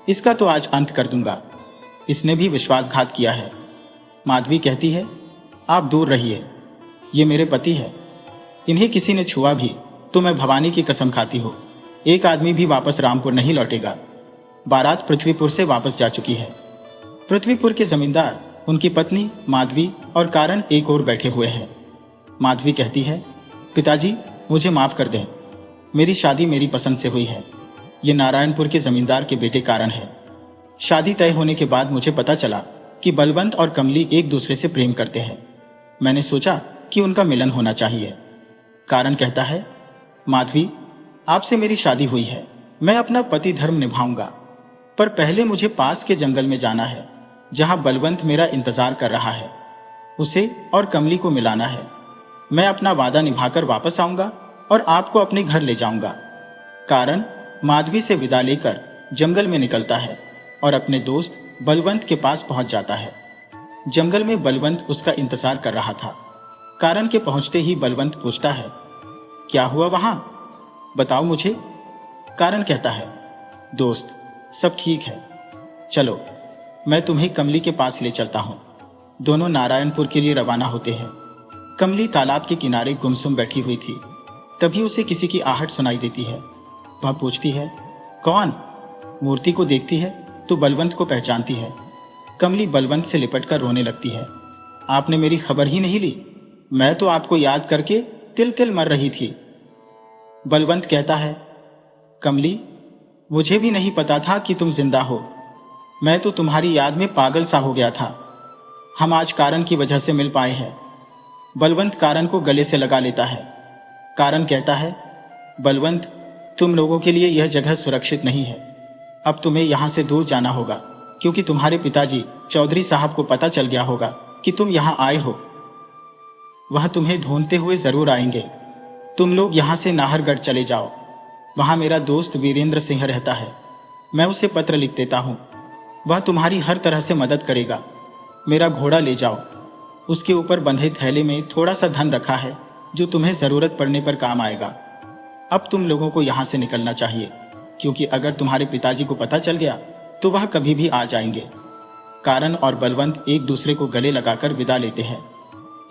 इसका तो आज अंत कर दूंगा। इसने भी विश्वासघात किया है। माधवी कहती है, आप दूर रहिए, ये मेरे पति है। इन्हें किसी ने छुआ भी तो मैं भवानी की कसम खाती हूँ, एक आदमी भी वापस रामपुर नहीं लौटेगा। बारात पृथ्वीपुर से वापस जा चुकी है। पृथ्वीपुर के जमींदार, उनकी पत्नी माधवी और कारण एक ओर बैठे हुए हैं। माधवी कहती है, पिताजी मुझे माफ कर दें। मेरी शादी मेरी पसंद से हुई है। ये नारायणपुर के जमींदार के बेटे कारण है। शादी तय होने के बाद मुझे पता चला कि बलवंत और कमली एक दूसरे से प्रेम करते हैं। मैंने सोचा कि उनका मिलन होना चाहिए। कारण कहता है, माधवी, आपसे मेरी शादी हुई है। मैं अपना पति धर्म निभाऊंगा, पर पहले मुझे पास के जंगल में जाना है जहां बलवंत मेरा इंतजार कर रहा है। उसे और कमली को मिलाना है। मैं अपना वादा निभाकर वापस आऊंगा और आपको अपने घर ले जाऊंगा। कारण माधवी से विदा लेकर जंगल में निकलता है और अपने दोस्त बलवंत के पास पहुंच जाता है। जंगल में बलवंत उसका इंतजार कर रहा था। कारण के पहुंचते ही बलवंत पूछता है, क्या हुआ वहां? बताओ मुझे। कारण कहता है, दोस्त, सब ठीक है। चलो, मैं तुम्हें कमली के पास ले चलता हूं। दोनों नारायणपुर के लिए रवाना होते हैं। कमली तालाब के किनारे गुमसुम बैठी हुई थी। तभी उसे किसी की आहट सुनाई देती है। वह पूछती है, कौन? मूर्ति को देखती है तो बलवंत को पहचानती है। कमली बलवंत से लिपटकर रोने लगती है। आपने मेरी खबर ही नहीं ली। मैं तो आपको याद करके तिल तिल मर रही थी। बलवंत कहता है, कमली, मुझे भी नहीं पता था कि तुम जिंदा हो। मैं तो तुम्हारी याद में पागल सा हो गया था। हम आज कारण की वजह से मिल पाए हैं। बलवंत कारण को गले से लगा लेता है। कारण कहता है, बलवंत, तुम लोगों के लिए यह जगह सुरक्षित नहीं है। अब तुम्हें यहां से दूर जाना होगा, क्योंकि तुम्हारे पिताजी चौधरी साहब को पता चल गया होगा कि तुम यहां आए हो। वह तुम्हें ढूंढते हुए जरूर आएंगे। तुम लोग यहां से नाहरगढ़ चले जाओ। वहां मेरा दोस्त वीरेंद्र सिंह रहता है। मैं उसे पत्र लिख देता हूं। वह तुम्हारी हर तरह से मदद करेगा। मेरा घोड़ा ले जाओ। उसके ऊपर बंधे थैले में थोड़ा सा धन रखा है जो तुम्हें जरूरत पड़ने पर काम आएगा। अब तुम लोगों को यहां से निकलना चाहिए, क्योंकि अगर तुम्हारे पिताजी को पता चल गया तो वह कभी भी आ जाएंगे। कारण और बलवंत एक दूसरे को गले लगाकर विदा लेते हैं।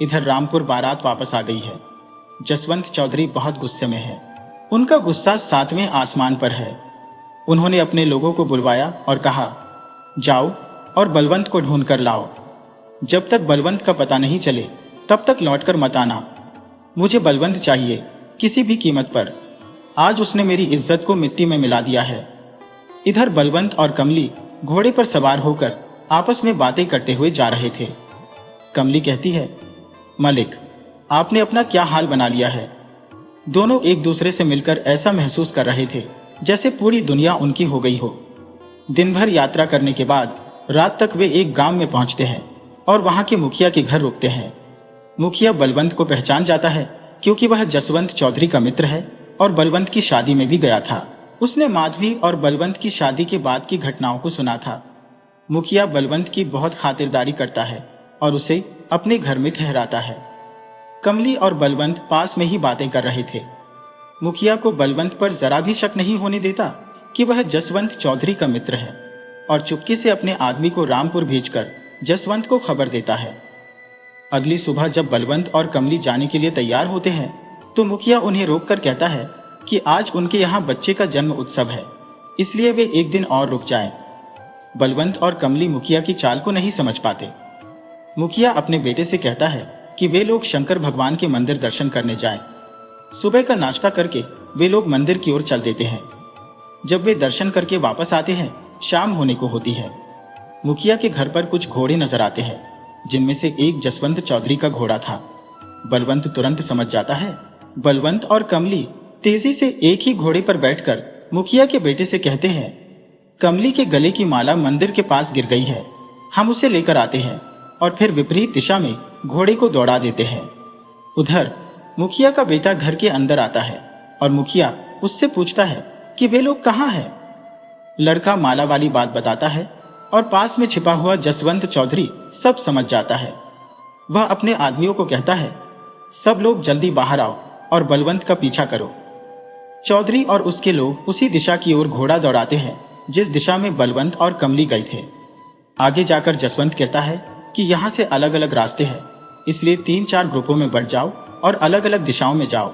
इधर रामपुर बारात वापस आ गई है। जसवंत चौधरी बहुत गुस्से में है। उनका गुस्सा 7वें आसमान पर है। उन्होंने अपने लोगों को बुलवाया और कहा, जाओ और बलवंत को ढूंढ कर लाओ। जब तक बलवंत का पता नहीं चले तब तक लौटकर मत आना। मुझे बलवंत चाहिए, किसी भी कीमत पर। आज उसने मेरी इज्जत को मिट्टी में मिला दिया है। इधर बलवंत और कमली घोड़े पर सवार होकर आपस में बातें करते हुए जा रहे थे। कमली कहती है, मलिक, आपने अपना क्या हाल बना लिया है। दोनों एक दूसरे से मिलकर ऐसा महसूस कर रहे थे जैसे पूरी दुनिया उनकी हो गई हो। दिन भर यात्रा करने के बाद रात तक वे एक गांव में पहुंचते हैं और वहां के मुखिया के घर रुकते हैं। मुखिया बलवंत को पहचान जाता है क्योंकि वह जसवंत चौधरी का मित्र है और बलवंत की शादी में भी गया था। उसने माधवी और बलवंत की शादी के बाद की घटनाओं को सुना था। मुखिया बलवंत की बहुत खातिरदारी करता है और उसे अपने घर में ठहराता है। कमली और बलवंत पास में ही बातें कर रहे थे। मुखिया को बलवंत पर जरा भी शक नहीं होने देता कि वह जसवंत चौधरी का मित्र है और चुपके से अपने आदमी को रामपुर भेजकर जसवंत को खबर देता है। अगली सुबह जब बलवंत और कमली जाने के लिए तैयार होते हैं तो मुखिया उन्हें रोककर कहता है कि आज उनके यहाँ बच्चे का जन्म उत्सव है, इसलिए वे एक दिन और रुक जाएं। बलवंत और कमली मुखिया की चाल को नहीं समझ पाते। मुखिया अपने बेटे से कहता है कि वे लोग शंकर भगवान के मंदिर दर्शन करने जाएं। सुबह का नाश्ता करके वे लोग मंदिर की ओर चल देते हैं। जब वे दर्शन करके वापस आते हैं, शाम होने को होती है। मुखिया के घर पर कुछ घोड़े नजर आते हैं, जिनमें से एक जसवंत चौधरी का घोड़ा था। बलवंत तुरंत समझ जाता है। बलवंत और कमली तेजी से एक ही घोड़े पर बैठकर मुखिया के बेटे से कहते हैं, कमली के गले की माला मंदिर के पास गिर गई है, हम उसे लेकर आते हैं। और फिर विपरीत दिशा में घोड़े को दौड़ा देते हैं। उधर मुखिया का बेटा घर के अंदर आता है और मुखिया उससे पूछता है कि वे लोग कहाँ हैं। लड़का माला वाली बात बताता है और पास में छिपा हुआ जसवंत चौधरी सब समझ जाता है। वह अपने आदमियों को कहता है, सब लोग जल्दी बाहर आओ और बलवंत का पीछा करो। चौधरी और उसके लोग उसी दिशा की ओर घोड़ा दौड़ाते हैं जिस दिशा में बलवंत और कमली गए थे। आगे जाकर जसवंत कहता है कि यहाँ से अलग अलग रास्ते हैं, इसलिए 3-4 ग्रुपों में बढ़ जाओ और अलग अलग दिशाओं में जाओ।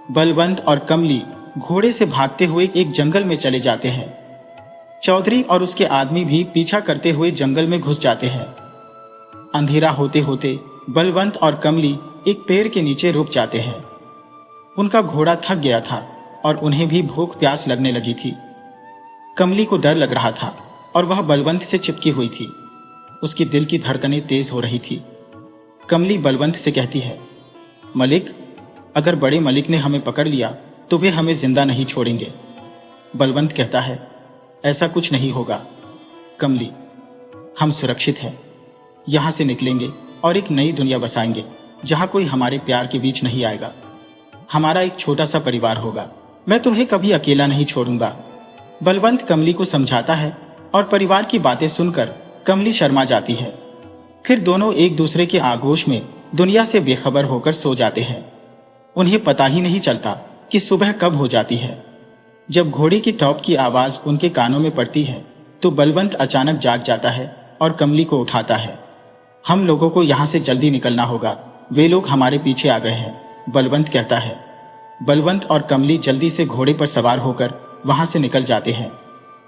बलवंत और कमली घोड़े से भागते हुए एक जंगल में चले जाते हैं। चौधरी और उसके आदमी भी पीछा करते हुए जंगल में घुस जाते हैं। अंधेरा होते होते बलवंत और कमली एक पेड़ के नीचे रुक जाते हैं। उनका घोड़ा थक गया था और उन्हें भी भूख प्यास लगने लगी थी। कमली को डर लग रहा था और वह बलवंत से चिपकी हुई थी। उसकी दिल की धड़कनें तेज हो रही थी। कमली बलवंत से कहती है, मलिक, अगर बड़े मलिक ने हमें पकड़ लिया तो वे हमें जिंदा नहीं छोड़ेंगे। बलवंत कहता है, ऐसा कुछ नहीं होगा कमली, हम सुरक्षित हैं। यहां से निकलेंगे और एक नई दुनिया बसाएंगे जहां कोई हमारे प्यार के बीच नहीं आएगा। हमारा एक छोटा सा परिवार होगा। मैं तुम्हें कभी अकेला नहीं छोड़ूंगा। बलवंत कमली को समझाता है और परिवार की बातें सुनकर कमली शर्मा जाती है। फिर दोनों एक दूसरे के आगोश में दुनिया से बेखबर होकर सो जाते हैं। उन्हें पता ही नहीं चलता कि सुबह कब हो जाती है। जब घोड़े की टॉप की आवाज उनके कानों में पड़ती है तो बलवंत अचानक जाग जाता है और कमली को उठाता है। हम लोगों को यहाँ से जल्दी निकलना होगा, वे लोग हमारे पीछे आ गए हैं, बलवंत कहता है। बलवंत और कमली जल्दी से घोड़े पर सवार होकर वहां से निकल जाते हैं।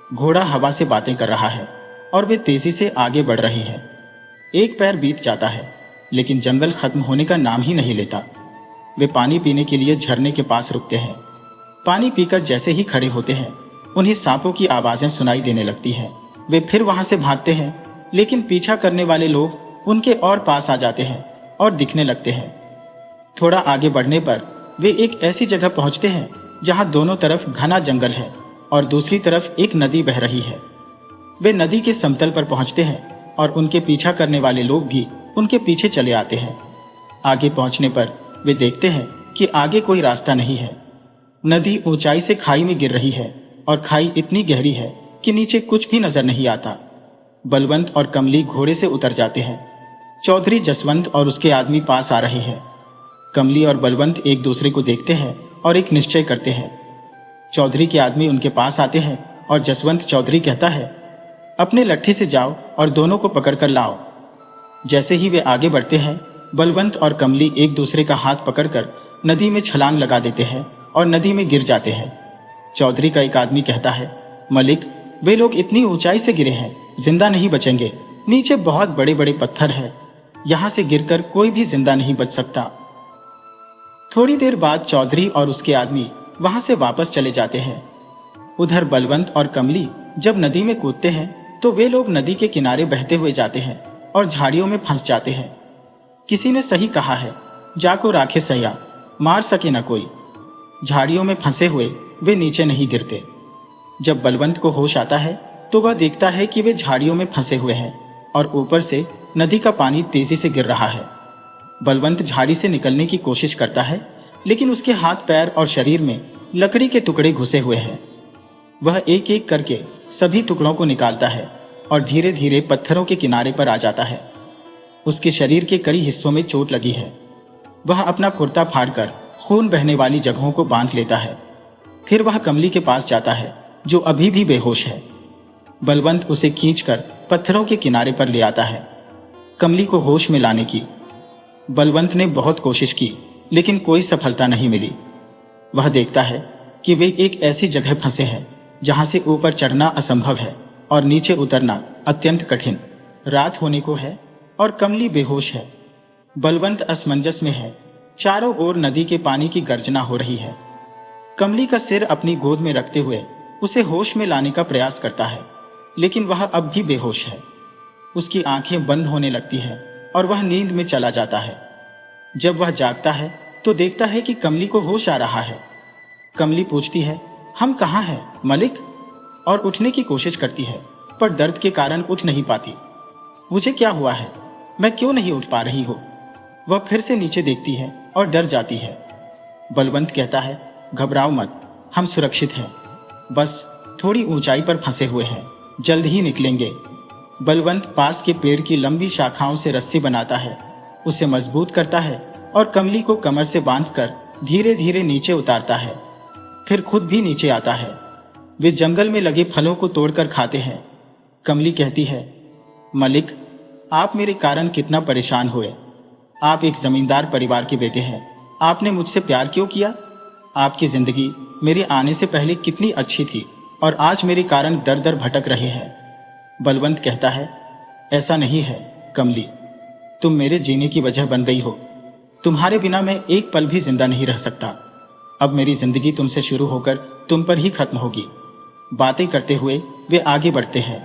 घोड़ा हवा से बातें कर रहा है और वे तेजी से आगे बढ़ रहे हैं। एक पैर बीत जाता है लेकिन जंगल खत्म होने का नाम ही नहीं लेता। वे पानी पीने के लिए झरने के पास रुकते हैं। पानी पीकर जैसे ही खड़े होते हैं उन्हें सांपों की आवाजें सुनाई देने लगती हैं। वे फिर वहां से भागते हैं लेकिन पीछा करने वाले लोग उनके और पास आ जाते हैं और दिखने लगते हैं। थोड़ा आगे बढ़ने पर वे एक ऐसी जगह पहुंचते हैं जहां दोनों तरफ घना जंगल है और दूसरी तरफ एक नदी बह रही है। वे नदी के समतल पर पहुंचते हैं और उनके पीछा करने वाले लोग भी उनके पीछे चले आते हैं। आगे पहुंचने पर वे देखते हैं कि आगे कोई रास्ता नहीं है। नदी ऊंचाई से खाई में गिर रही है और खाई इतनी गहरी है कि नीचे कुछ भी नजर नहीं आता। बलवंत और कमली घोड़े से उतर जाते हैं। चौधरी जसवंत और उसके आदमी पास आ रहे हैं। कमली और बलवंत एक दूसरे को देखते हैं और एक निश्चय करते हैं। चौधरी के आदमी उनके पास आते हैं और जसवंत चौधरी कहता है, अपने लट्ठी से जाओ और दोनों को पकड़कर लाओ। जैसे ही वे आगे बढ़ते हैं बलवंत और कमली एक दूसरे का हाथ पकड़कर नदी में छलांग लगा देते हैं और नदी में गिर जाते हैं। चौधरी का एक आदमी कहता है, मलिक, वे लोग इतनी ऊंचाई से गिरे हैं, जिंदा नहीं बचेंगे। नीचे बहुत बड़े बड़े पत्थर है, यहाँ से गिरकर कोई भी जिंदा नहीं बच सकता। थोड़ी देर बाद चौधरी और उसके आदमी वहां से वापस चले जाते हैं। उधर बलवंत और कमली जब नदी में कूदते हैं तो वे लोग नदी के किनारे बहते हुए जाते हैं और झाड़ियों में फंस जाते हैं। किसी ने सही कहा है, जाको राखे सैया, मार सके न कोई। झाड़ियों में फंसे हुए वे नीचे नहीं गिरते। जब बलवंत को होश आता है तो वह देखता है कि वे झाड़ियों में फंसे हुए हैं और ऊपर से नदी का पानी तेजी से गिर रहा है। बलवंत झाड़ी से निकलने की कोशिश करता है, लेकिन उसके हाथ पैर और शरीर में लकड़ी के टुकड़े घुसे हुए हैं। वह एक एक करके सभी टुकड़ों को निकालता है और धीरे धीरे पत्थरों के किनारे पर आ जाता है। उसके शरीर के कई हिस्सों में चोट लगी है। वह अपना कुर्ता फाड़कर खून बहने वाली जगहों को बांध लेता है। फिर वह कमली के पास जाता है, जो अभी भी बेहोश है। बलवंत उसे खींचकर पत्थरों के किनारे पर ले आता है, कमली को होश में लाने की। बलवंत ने बहुत कोशिश की, लेकिन कोई सफलता नहीं मिली। वह देखता है कि वे एक ऐसी जगह फंसे हैं जहां से ऊपर चढ़ना असंभव है और नीचे उतरना अत्यंत कठिन। रात होने को है और कमली बेहोश है। बलवंत असमंजस में है। चारों ओर नदी के पानी की गर्जना हो रही है। कमली का सिर अपनी गोद में रखते हुए उसे होश में लाने का प्रयास करता है, लेकिन वह अब भी बेहोश है। उसकी आंखें बंद होने लगती है और वह नींद में चला जाता है। जब वह जागता है तो देखता है कि कमली को होश आ रहा है। कमली पूछती है, हम कहाँ हैं मलिक? और उठने की कोशिश करती है, पर दर्द के कारण उठ नहीं पाती। मुझे क्या हुआ है? मैं क्यों नहीं उठ पा रही हूँ? वह फिर से नीचे देखती है और डर जाती है। बलवंत कहता है, घबराओ मत, हम सुरक्षित हैं। बस थोड़ी ऊंचाई पर फंसे हुए हैं, जल्द ही निकलेंगे। बलवंत पास के पेड़ की लंबी शाखाओं से रस्सी बनाता है, उसे मजबूत करता है और कमली को कमर से बांधकर धीरे धीरे नीचे उतारता है। फिर खुद भी नीचे आता है। वे जंगल में लगे फलों को तोड़कर खाते हैं। कमली कहती है, मलिक, आप मेरे कारण कितना परेशान हुए। आप एक जमींदार परिवार के बेटे हैं। आपने मुझसे प्यार क्यों किया? आपकी जिंदगी मेरे आने से पहले कितनी अच्छी थी और आज मेरे कारण दर दर भटक रहे हैं। बलवंत कहता है, ऐसा नहीं है कमली, तुम मेरे जीने की वजह बन गई हो। तुम्हारे बिना मैं एक पल भी जिंदा नहीं रह सकता। अब मेरी जिंदगी तुमसे शुरू होकर तुम पर ही खत्म होगी। बातें करते हुए वे आगे बढ़ते हैं।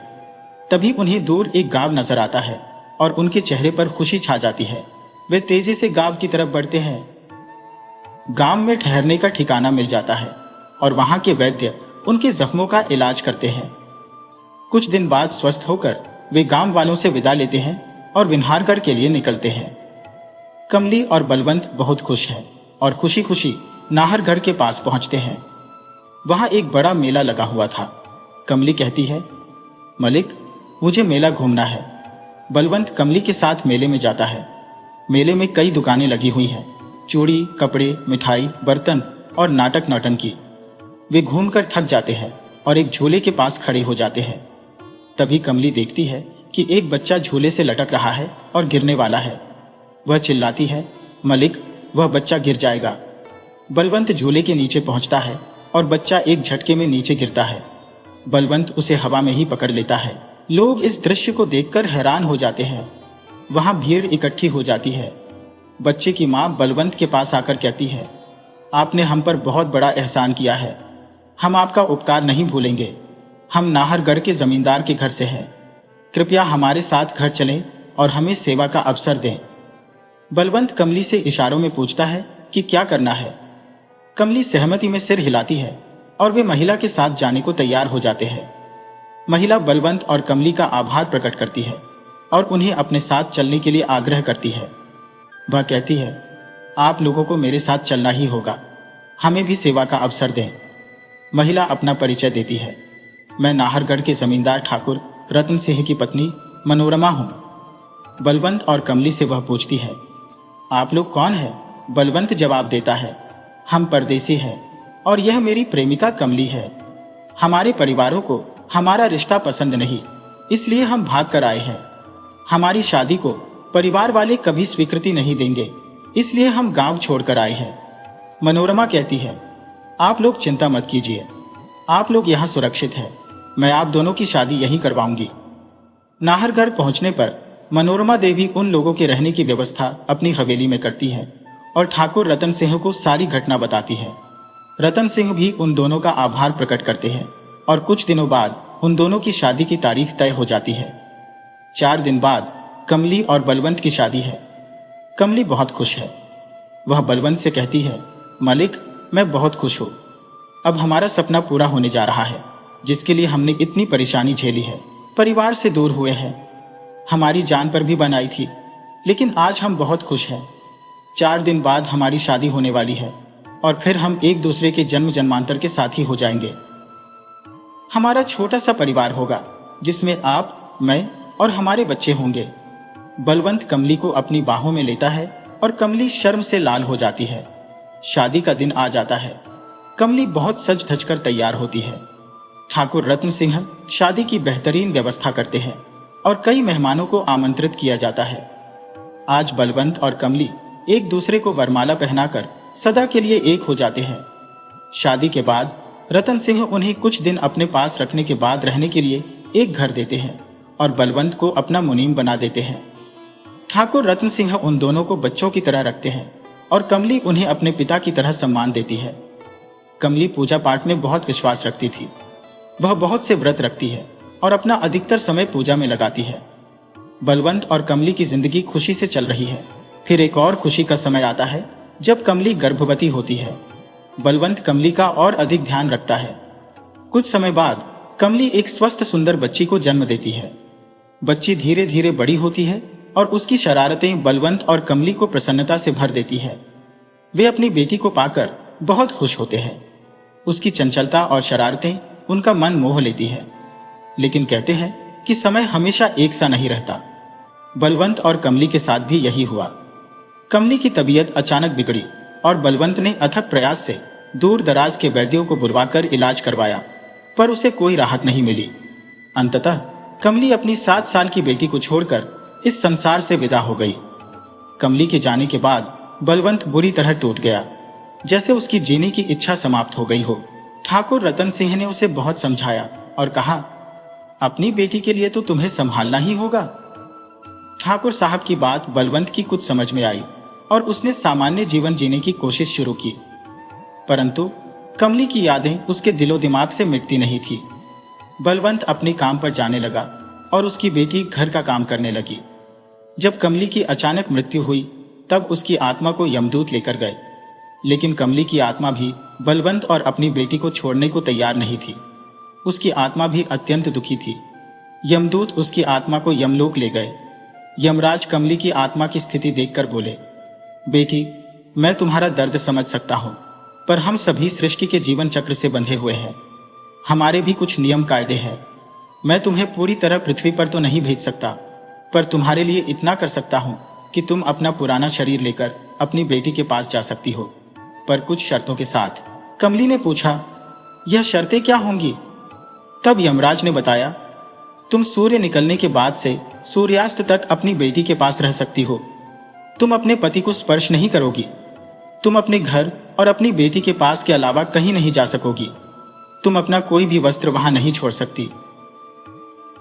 तभी उन्हें दूर एक गांव नजर आता है और उनके चेहरे पर खुशी छा जाती है। वे तेजी से गांव की तरफ बढ़ते हैं। गांव में ठहरने का ठिकाना मिल जाता है और वहां के वैद्य उनके जख्मों का इलाज करते हैं। कुछ दिन बाद स्वस्थ होकर वे गांव वालों से विदा लेते हैं और विन्हारगढ़ के लिए निकलते हैं। कमली और बलवंत बहुत खुश हैं और खुशी खुशी नाहरगढ़ के पास पहुंचते हैं। वहां एक बड़ा मेला लगा हुआ था। कमली कहती है, मलिक, मुझे मेला घूमना है। बलवंत कमली के साथ मेले में जाता है। मेले में कई दुकानें लगी हुई हैं, चूड़ी, कपड़े, मिठाई, बर्तन और नाटक नौटंकी। वे घूमकर थक जाते हैं और एक झूले के पास खड़े हो जाते हैं। तभी कमली देखती है कि एक बच्चा झूले से लटक रहा है और गिरने वाला है। वह चिल्लाती है, मलिक, वह बच्चा गिर जाएगा। बलवंत झूले के नीचे पहुंचता है और बच्चा एक झटके में नीचे गिरता है। बलवंत उसे हवा में ही पकड़ लेता है। लोग इस दृश्य को देखकर हैरान हो जाते हैं। वहां भीड़ इकट्ठी हो जाती है। बच्चे की मां बलवंत के पास आकर कहती है, आपने हम पर बहुत बड़ा एहसान किया है। हम आपका उपकार नहीं भूलेंगे। हम नाहरगढ़ के जमींदार के घर से हैं। कृपया हमारे साथ घर चलें और हमें सेवा का अवसर दें। बलवंत कमली से इशारों में पूछता है कि क्या करना है। कमली सहमति में सिर हिलाती है और वे महिला के साथ जाने को तैयार हो जाते हैं। महिला बलवंत और कमली का आभार प्रकट करती है और उन्हें अपने साथ चलने के लिए आग्रह करती है। वह कहती है, आप लोगों को मेरे साथ चलना ही होगा। हमें भी सेवा का अवसर दें। महिला अपना परिचय देती है, मैं नाहरगढ़ के जमींदार ठाकुर रतन सिंह की पत्नी मनोरमा हूं। बलवंत और कमली से वह पूछती है, आप लोग कौन हैं? बलवंत जवाब देता है, हम परदेसी हैं और यह मेरी प्रेमिका कमली है। हमारे परिवारों को हमारा रिश्ता पसंद नहीं, इसलिए हम भाग कर आए हैं। हमारी शादी को परिवार वाले कभी स्वीकृति नहीं देंगे, इसलिए हम गांव छोड़कर आए हैं। मनोरमा कहती है, आप लोग चिंता मत कीजिए, आप लोग यहाँ सुरक्षित हैं। मैं आप दोनों की शादी यहीं करवाऊंगी। नाहरगढ़ पहुंचने पर मनोरमा देवी उन लोगों के रहने की व्यवस्था अपनी हवेली में करती है। और ठाकुर रतन सिंह को सारी घटना बताती है। रतन सिंह भी उन दोनों का आभार प्रकट करते हैं और कुछ दिनों बाद उन दोनों की शादी की तारीख तय हो जाती है। 4 दिन बाद कमली और बलवंत की शादी है। कमली बहुत खुश है। वह बलवंत से कहती है, मलिक, मैं बहुत खुश हूं। अब हमारा सपना पूरा होने जा रहा है, जिसके लिए हमने इतनी परेशानी झेली है। परिवार से दूर हुए हैं, हमारी जान पर भी बनाई थी, लेकिन आज हम बहुत खुश हैं। 4 दिन बाद हमारी शादी होने वाली है और फिर हम एक दूसरे के जन्म जन्मांतर के साथी हो जाएंगे। हमारा छोटा सा परिवार होगा, जिसमें आप, मैं और हमारे बच्चे होंगे। बलवंत कमली को अपनी बाहों में लेता है और कमली शर्म से लाल हो जाती है। शादी का दिन आ जाता है। कमली बहुत सज धज कर तैयार होती है। ठाकुर रत्न सिंह शादी की बेहतरीन व्यवस्था करते हैं और कई मेहमानों को आमंत्रित किया जाता है। आज बलवंत और कमली एक दूसरे को वरमाला पहनाकर सदा के लिए एक हो जाते हैं। शादी के बाद रतन सिंह उन्हें कुछ दिन अपने पास रखने के बाद रहने के लिए एक घर देते हैं और बलवंत को अपना मुनीम बना देते हैं। ठाकुर रत्न सिंह उन दोनों को बच्चों की तरह रखते हैं और कमली उन्हें अपने पिता की तरह सम्मान देती है। कमली पूजा पाठ में बहुत विश्वास रखती थी। वह बहुत से व्रत रखती है और अपना अधिकतर समय पूजा में लगाती है। बलवंत और कमली की जिंदगी खुशी से चल रही है। फिर एक और खुशी का समय आता है जब कमली गर्भवती होती है। बलवंत कमली का और अधिक ध्यान रखता है। कुछ समय बाद कमली एक स्वस्थ सुंदर बच्ची को जन्म देती है। बच्ची धीरे धीरे बड़ी होती है और उसकी शरारतें बलवंत और कमली को प्रसन्नता से भर देती है। वे अपनी बेटी को पाकर बहुत खुश होते हैं। उसकी चंचलता और शरारतें उनका मन मोह लेती है। लेकिन कहते हैं कि समय हमेशा एक सा नहीं रहता। बलवंत और कमली के साथ भी यही हुआ। कमली की तबीयत अचानक बिगड़ी और बलवंत ने अथक प्रयास से दूर दराज के वैद्यों को बुलवाकर इलाज करवाया, पर उसे कोई राहत नहीं मिली। अंततः कमली अपनी 7 साल की बेटी को छोड़कर इस संसार से विदा हो गई। कमली के जाने के बाद बलवंत बुरी तरह टूट गया, जैसे उसकी जीने की इच्छा समाप्त हो गई हो। ठाकुर रतन सिंह ने उसे बहुत समझाया और कहा, अपनी बेटी के लिए तो तुम्हें संभालना ही होगा। ठाकुर साहब की बात बलवंत की कुछ समझ में आई और उसने सामान्य जीवन जीने की कोशिश शुरू की, परंतु कमली की यादें उसके दिलो दिमाग से मिटती नहीं थी। बलवंत अपने काम पर जाने लगा और उसकी बेटी घर का काम करने लगी। जब कमली की अचानक मृत्यु हुई, तब उसकी आत्मा को यमदूत लेकर गए, लेकिन कमली की आत्मा भी बलवंत और अपनी बेटी को छोड़ने को तैयार नहीं थी। उसकी आत्मा भी अत्यंत दुखी थी। यमदूत उसकी आत्मा को यमलोक ले गए। यमराज कमली की आत्मा की स्थिति देखकर बोले, बेटी, मैं तुम्हारा दर्द समझ सकता हूं, पर हम सभी सृष्टि के जीवन चक्र से बंधे हुए हैं। हमारे भी कुछ नियम कायदे हैं। मैं तुम्हें पूरी तरह पृथ्वी पर तो नहीं भेज सकता, पर तुम्हारे लिए इतना कर सकता हूं कि तुम अपना पुराना शरीर लेकर अपनी बेटी के पास जा सकती हो, पर कुछ शर्तों के साथ। कमली ने पूछा, यह शर्तें क्या होंगी? तब यमराज ने बताया, तुम सूर्य निकलने के बाद से सूर्यास्त तक अपनी बेटी के पास रह सकती हो। तुम अपने पति को स्पर्श नहीं करोगी। तुम अपने घर और अपनी बेटी के पास के अलावा कहीं नहीं जा सकोगी। तुम अपना कोई भी वस्त्र वहां नहीं छोड़ सकती।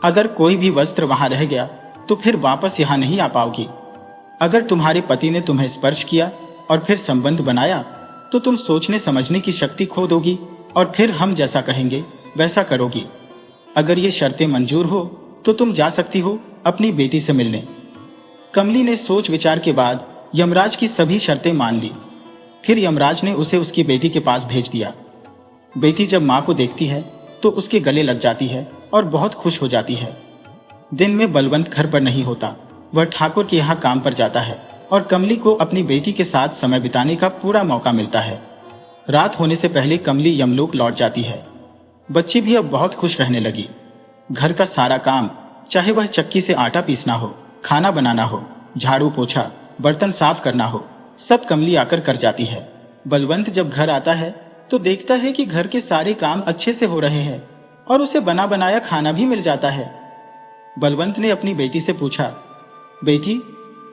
अगर कोई भी वस्त्र वहां रह गया तो फिर वापस यहां नहीं आ पाओगी। अगर तुम्हारे पति ने तुम्हें स्पर्श किया और फिर संबंध बनाया तो तुम सोचने समझने की शक्ति खो दोगी और फिर हम जैसा कहेंगे वैसा करोगी। अगर ये शर्तें मंजूर हो तो तुम जा सकती हो अपनी बेटी से मिलने। कमली ने सोच विचार के बाद यमराज की सभी शर्तें मान ली। फिर यमराज ने उसे उसकी बेटी के पास भेज दिया। बेटी जब मां को देखती है तो उसके गले लग जाती है और बहुत खुश हो जाती है। दिन में बलवंत घर पर नहीं होता, वह ठाकुर के यहाँ काम पर जाता है और कमली को अपनी बेटी के साथ समय बिताने का पूरा मौका मिलता है। रात होने से पहले कमली यमलोक लौट जाती है। बच्ची भी अब बहुत खुश रहने लगी। घर का सारा काम, चाहे वह चक्की से आटा पीसना हो, खाना बनाना हो, झाड़ू पोछा, बर्तन साफ करना हो, सब कमली आकर कर जाती है। बलवंत जब घर आता है तो देखता है कि घर के सारे काम अच्छे से हो रहे हैं और उसे बना बनाया खाना भी मिल जाता है। बलवंत ने अपनी बेटी से पूछा, बेटी,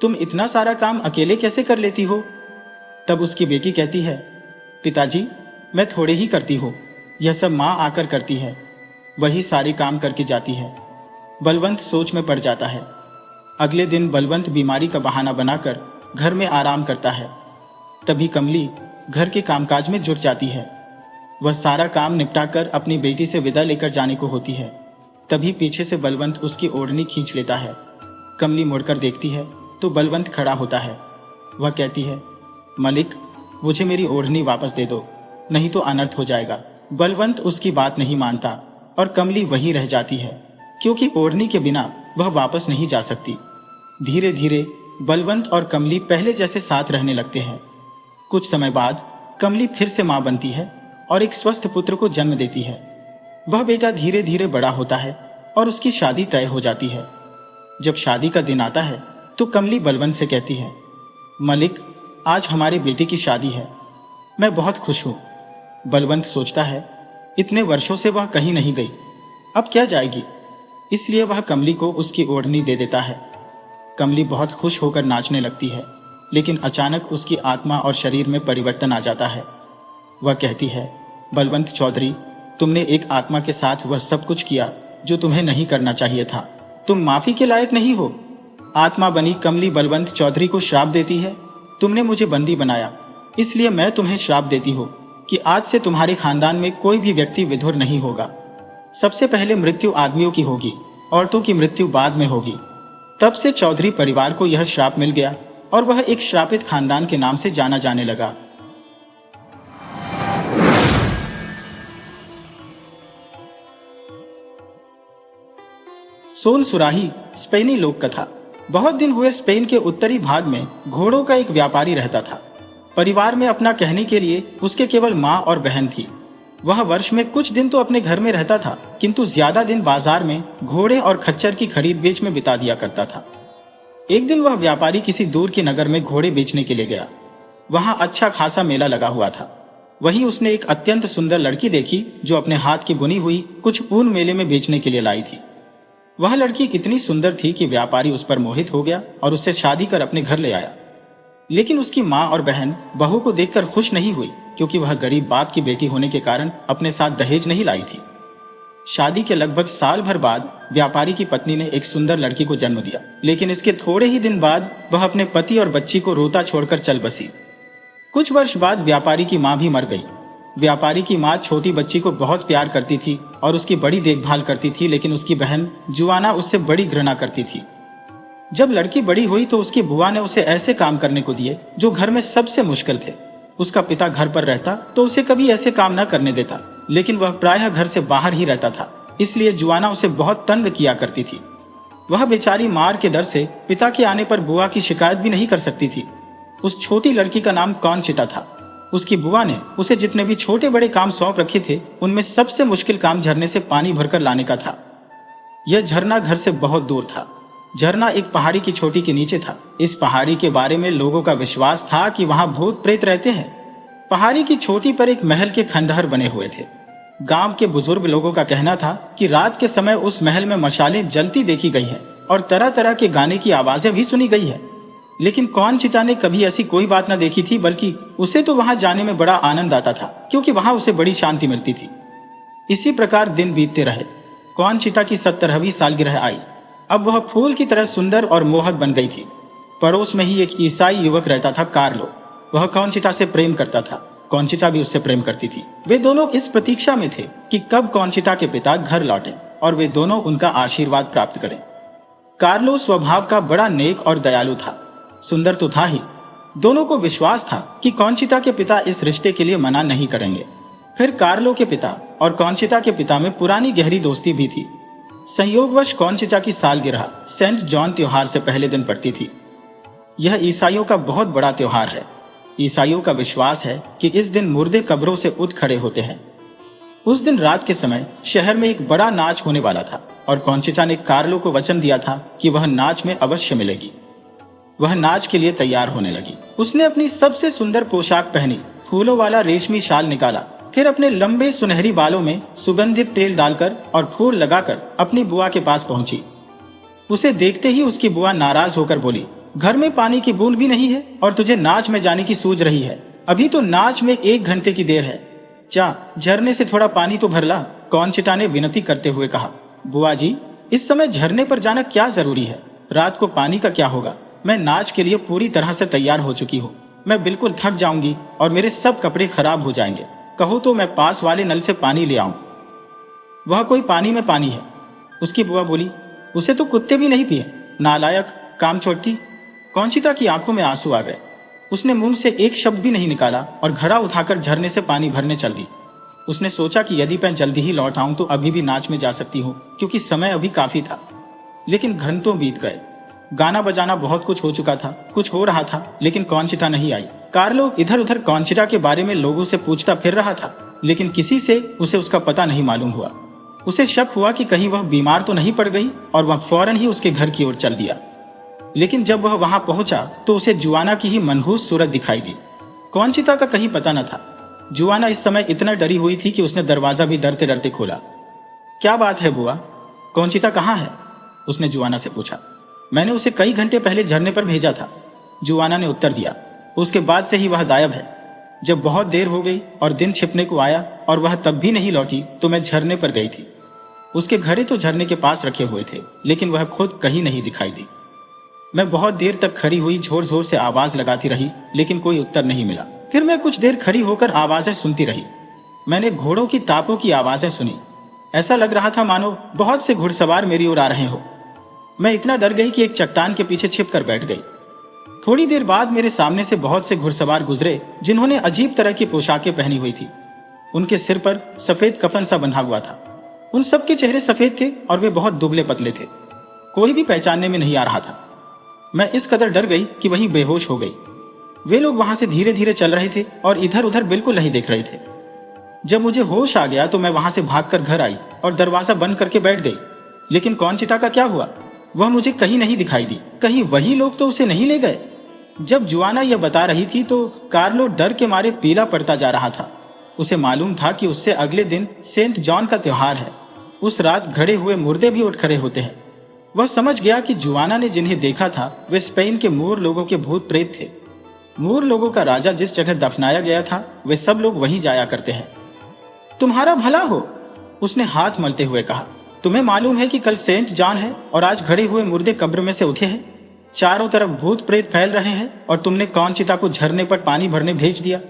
तुम इतना सारा काम अकेले कैसे कर लेती हो? तब उसकी बेटी कहती है, पिताजी, मैं थोड़े ही करती हूँ, यह सब माँ आकर करती है, वही सारे काम करके जाती है। बलवंत सोच में पड़ जाता है। अगले दिन बलवंत बीमारी का बहाना बनाकर घर में आराम करता है। तभी कमली घर के कामकाज में जुट जाती है। वह सारा काम निपटाकर अपनी बेटी से विदा लेकर जाने को होती है। तभी पीछे से बलवंत उसकी ओढ़नी खींच लेता है। कमली मुड़कर देखती है तो बलवंत खड़ा होता है। वह कहती है, मलिक, मुझे मेरी ओढ़नी वापस दे दो, नहीं तो अनर्थ हो जाएगा। बलवंत उसकी बात नहीं मानता और कमली वहीं रह जाती है, क्योंकि ओढ़नी के बिना वह वापस नहीं जा सकती। धीरे धीरे बलवंत और कमली पहले जैसे साथ रहने लगते हैं। कुछ समय बाद कमली फिर से मां बनती है और एक स्वस्थ पुत्र को जन्म देती है। वह बेटा धीरे धीरे बड़ा होता है और उसकी शादी तय हो जाती है। जब शादी का दिन आता है तो कमली बलवंत से कहती है, मलिक, आज हमारे बेटे की शादी है, मैं बहुत खुश हूं। बलवंत सोचता है, इतने वर्षों से वह कहीं नहीं गई, अब क्या जाएगी, इसलिए वह कमली को उसकी ओढ़नी दे देता है। कमली बहुत खुश होकर नाचने लगती है, लेकिन अचानक उसकी आत्मा और शरीर में परिवर्तन आ जाता है। वह कहती है, बलवंत चौधरी, तुमने एक आत्मा के साथ वह सब कुछ किया जो तुम्हें नहीं करना चाहिए था। तुम माफी के लायक नहीं हो। आत्मा बनी कमली बलवंत चौधरी को श्राप देती है, तुमने मुझे बंदी बनाया, इसलिए मैं तुम्हें श्राप देती हूँ कि आज से तुम्हारे खानदान में कोई भी व्यक्ति विधुर नहीं होगा। सबसे पहले मृत्यु आदमियों की होगी, औरतों की मृत्यु बाद में होगी। तब से चौधरी परिवार को यह श्राप मिल गया और वह एक श्रापित खानदान के नाम से जाना जाने लगा। सोन सुराही स्पेनी लोक कथा। बहुत दिन हुए स्पेन के उत्तरी भाग में घोड़ों का एक व्यापारी रहता था। परिवार में अपना कहने के लिए उसके केवल माँ और बहन थी। वह वर्ष में कुछ दिन तो अपने घर में रहता था, किंतु ज्यादा दिन बाजार में घोड़े और खच्चर की खरीद बेच में बिता दिया करता था। एक दिन वह व्यापारी किसी दूर के नगर में घोड़े बेचने के लिए गया। वहां अच्छा खासा मेला लगा हुआ था। वहीं उसने एक अत्यंत सुंदर लड़की देखी जो अपने हाथ की बुनी हुई कुछ ऊन मेले में बेचने के लिए लाई थी। वह लड़की इतनी सुंदर थी कि व्यापारी उस पर मोहित हो गया और उससे शादी कर अपने घर ले आया। लेकिन उसकी माँ और बहन बहू को देखकर खुश नहीं हुई, क्योंकि वह गरीब बाप की बेटी होने के कारण अपने साथ दहेज नहीं लाई थी। शादी के लगभग साल भर बाद व्यापारी की पत्नी ने एक सुंदर लड़की को जन्म दिया, लेकिन इसके थोड़े ही दिन बाद वह अपने पति और बच्ची को रोता छोड़कर चल बसी। कुछ वर्ष बाद व्यापारी की माँ भी मर गई। व्यापारी की माँ छोटी बच्ची को बहुत प्यार करती थी और उसकी बड़ी देखभाल करती थी, लेकिन उसकी बहन जुआना उससे बड़ी घृणा करती थी। जब लड़की बड़ी हुई तो उसकी बुआ ने उसे ऐसे काम करने को दिए जो घर में सबसे मुश्किल थे। उसका पिता घर पर रहता तो उसे कभी ऐसे काम न करने देता, लेकिन वह प्रायः घर से बाहर ही रहता था, इसलिए जुआना उसे बहुत तंग किया करती थी। वह बेचारी मार के डर से पिता के आने पर बुआ की शिकायत भी नहीं कर सकती थी। उस छोटी लड़की का नाम कौनचिता था। उसकी बुआ ने उसे जितने भी छोटे बड़े काम सौंप रखे थे, उनमें सबसे मुश्किल काम झरने से पानी भरकर लाने का था। यह झरना घर से बहुत दूर था। झरना एक पहाड़ी की चोटी के नीचे था। इस पहाड़ी के बारे में लोगों का विश्वास था कि वहां भूत प्रेत रहते हैं। पहाड़ी की चोटी पर एक महल के खंडहर बने हुए थे। गांव के बुजुर्ग लोगों का कहना था कि रात के समय उस महल में मशालें जलती देखी गई है और तरह तरह के गाने की आवाजें भी सुनी गई है। लेकिन कौनचिता ने कभी ऐसी कोई बात न देखी थी, बल्कि उसे तो वहां जाने में बड़ा आनंद आता था, क्योंकि वहां उसे बड़ी शांति मिलती थी। इसी प्रकार दिन बीतते रहे। कौनचिता की 17वीं सालगिरह आई। अब वह फूल की तरह सुंदर और मोहक बन गई थी। पड़ोस में ही एक ईसाई युवक रहता था, कार्लो। वह कौनचिता से प्रेम करता था। कौनचिता भी उससे प्रेम करती थी। वे दोनों इस प्रतीक्षा में थे कि कब कौनचिता के पिता घर लौटें और वे दोनों उनका आशीर्वाद प्राप्त करें। कार्लो स्वभाव का बड़ा नेक और दयालु था। सुंदर तो था ही। दोनों को विश्वास था कि कौनचिता के पिता इस रिश्ते के लिए मना नहीं करेंगे। फिर कार्लो के पिता और कौनचिता के पिता में पुरानी गहरी दोस्ती भी थी। संयोगवश कौनचिता की सालगिरह सेंट जॉन त्योहार से पहले दिन पड़ती थी। यह ईसाइयों का बहुत बड़ा त्योहार है। ईसाइयों का विश्वास है कि इस दिन मुर्दे कब्रों से उठ खड़े होते हैं। उस दिन रात के समय शहर में एक बड़ा नाच होने वाला था और कौनचिता ने कार्लो को वचन दिया था कि वह नाच में अवश्य मिलेगी। वह नाच के लिए तैयार होने लगी। उसने अपनी सबसे सुंदर पोशाक पहनी, फूलों वाला रेशमी शाल निकाला, फिर अपने लंबे सुनहरी बालों में सुगंधित तेल डालकर और फूल लगाकर अपनी बुआ के पास पहुंची। उसे देखते ही उसकी बुआ नाराज होकर बोली, घर में पानी की बूंद भी नहीं है और तुझे नाच में जाने की सूझ रही है। अभी तो नाच में 1 घंटे की देर है। जा, झरने से थोड़ा पानी तो भर ला। कौनचिता ने विनती करते हुए कहा, बुआ जी, इस समय झरने पर जाना क्या जरूरी है? रात को पानी का क्या होगा? मैं नाच के लिए पूरी तरह से तैयार हो चुकी हूँ। मैं बिल्कुल थक जाऊंगी और मेरे सब कपड़े खराब हो जाएंगे। कहो तो मैं पास वाले नल से पानी ले आऊं। वह कोई पानी में पानी है, उसकी बुआ बोली। उसे तो कुत्ते भी नहीं पिए, नालायक, काम छोड़ती। कौनचिता की आंखों में आंसू आ गए। उसने मुंह से एक शब्द भी नहीं निकाला और घड़ा उठाकर झरने से पानी भरने चल दी। उसने सोचा कि यदि मैं जल्दी ही लौट आऊं तो अभी भी नाच में जा सकती हूँ, क्योंकि समय अभी काफी था। लेकिन घंटों बीत गए। गाना बजाना बहुत कुछ हो चुका था, कुछ हो रहा था, लेकिन कौनचिता नहीं आई। कार्लो इधर उधर कौनचिता के बारे में लोगों से पूछता फिर रहा था, लेकिन किसी से उसे उसका पता नहीं मालूम हुआ। उसे शक हुआ कि कहीं वह बीमार तो नहीं पड़ गई और वह फौरन ही उसके घर की ओर चल दिया। लेकिन जब वह वहां पहुंचा तो उसे जुआना की ही मनहूस सूरत दिखाई दी। कौनचिता का कहीं पता न था। जुआना इस समय इतना डरी हुई थी कि उसने दरवाजा भी डरते डरते खोला। क्या बात है बुआ, कौनचिता कहाँ है? उसने जुआना से पूछा। मैंने उसे कई घंटे पहले झरने पर भेजा था, जुआना ने उत्तर दिया। उसके बाद से ही वह गायब है। जब बहुत देर हो गई और दिन छिपने को आया और वह तब भी नहीं लौटी तो मैं झरने पर गई थी। उसके घड़े तो झरने के पास रखे हुए थे, लेकिन वह खुद कहीं नहीं दिखाई दी। मैं बहुत देर तक खड़ी हुई जोर जोर से आवाज लगाती रही, लेकिन कोई उत्तर नहीं मिला। फिर मैं कुछ देर खड़ी होकर आवाजें सुनती रही। मैंने घोड़ों की टापों की आवाजें सुनी। ऐसा लग रहा था मानो बहुत से घुड़सवार मेरी ओर आ रहे हो। मैं इतना डर गई कि एक चट्टान के पीछे छिप कर बैठ गई। थोड़ी देर बाद मेरे सामने से बहुत से घुड़सवार गुजरे, जिन्होंने अजीब तरह की पोशाकें पहनी हुई थी। उनके सिर पर सफेद कफन सा बंधा हुआ था। उन सबके चेहरे सफेद थे और वे बहुत दुबले पतले थे। कोई भी पहचानने में नहीं आ रहा था। मैं इस कदर डर गई कि वहीं बेहोश हो गई। वे लोग वहां से धीरे धीरे चल रहे थे और इधर उधर बिल्कुल नहीं देख रहे थे। जब मुझे होश आ गया तो मैं वहां से भागकर घर आई और दरवाजा बंद करके बैठ गई। लेकिन कौनचिता का क्या हुआ? वह मुझे कहीं नहीं दिखाई दी। कहीं वही लोग तो उसे नहीं ले गए? जब जुआना यह बता रही थी तो कार्लो डर के मारे पीला पड़ता जा रहा था। उसे मालूम था कि उससे अगले दिन सेंट जॉन का त्योहार है। उस रात घड़े हुए मुर्दे भी उठ खड़े होते हैं। वह समझ गया कि जुआना ने जिन्हें देखा था वे स्पेन के मूर लोगों के भूत प्रेत थे। मूर लोगों का राजा जिस जगह दफनाया गया था वे सब लोग वहीं जाया करते हैं। तुम्हारा भला हो, उसने हाथ मलते हुए कहा। तुम्हें मालूम है कि कल सेंट जॉन है और आज घड़े हुए मुर्दे कब्र में से उठे हैं। चारों तरफ भूत प्रेत फैल रहे हैं और तुमने कौनचिता को झरने पर पानी भरने भेज दिया।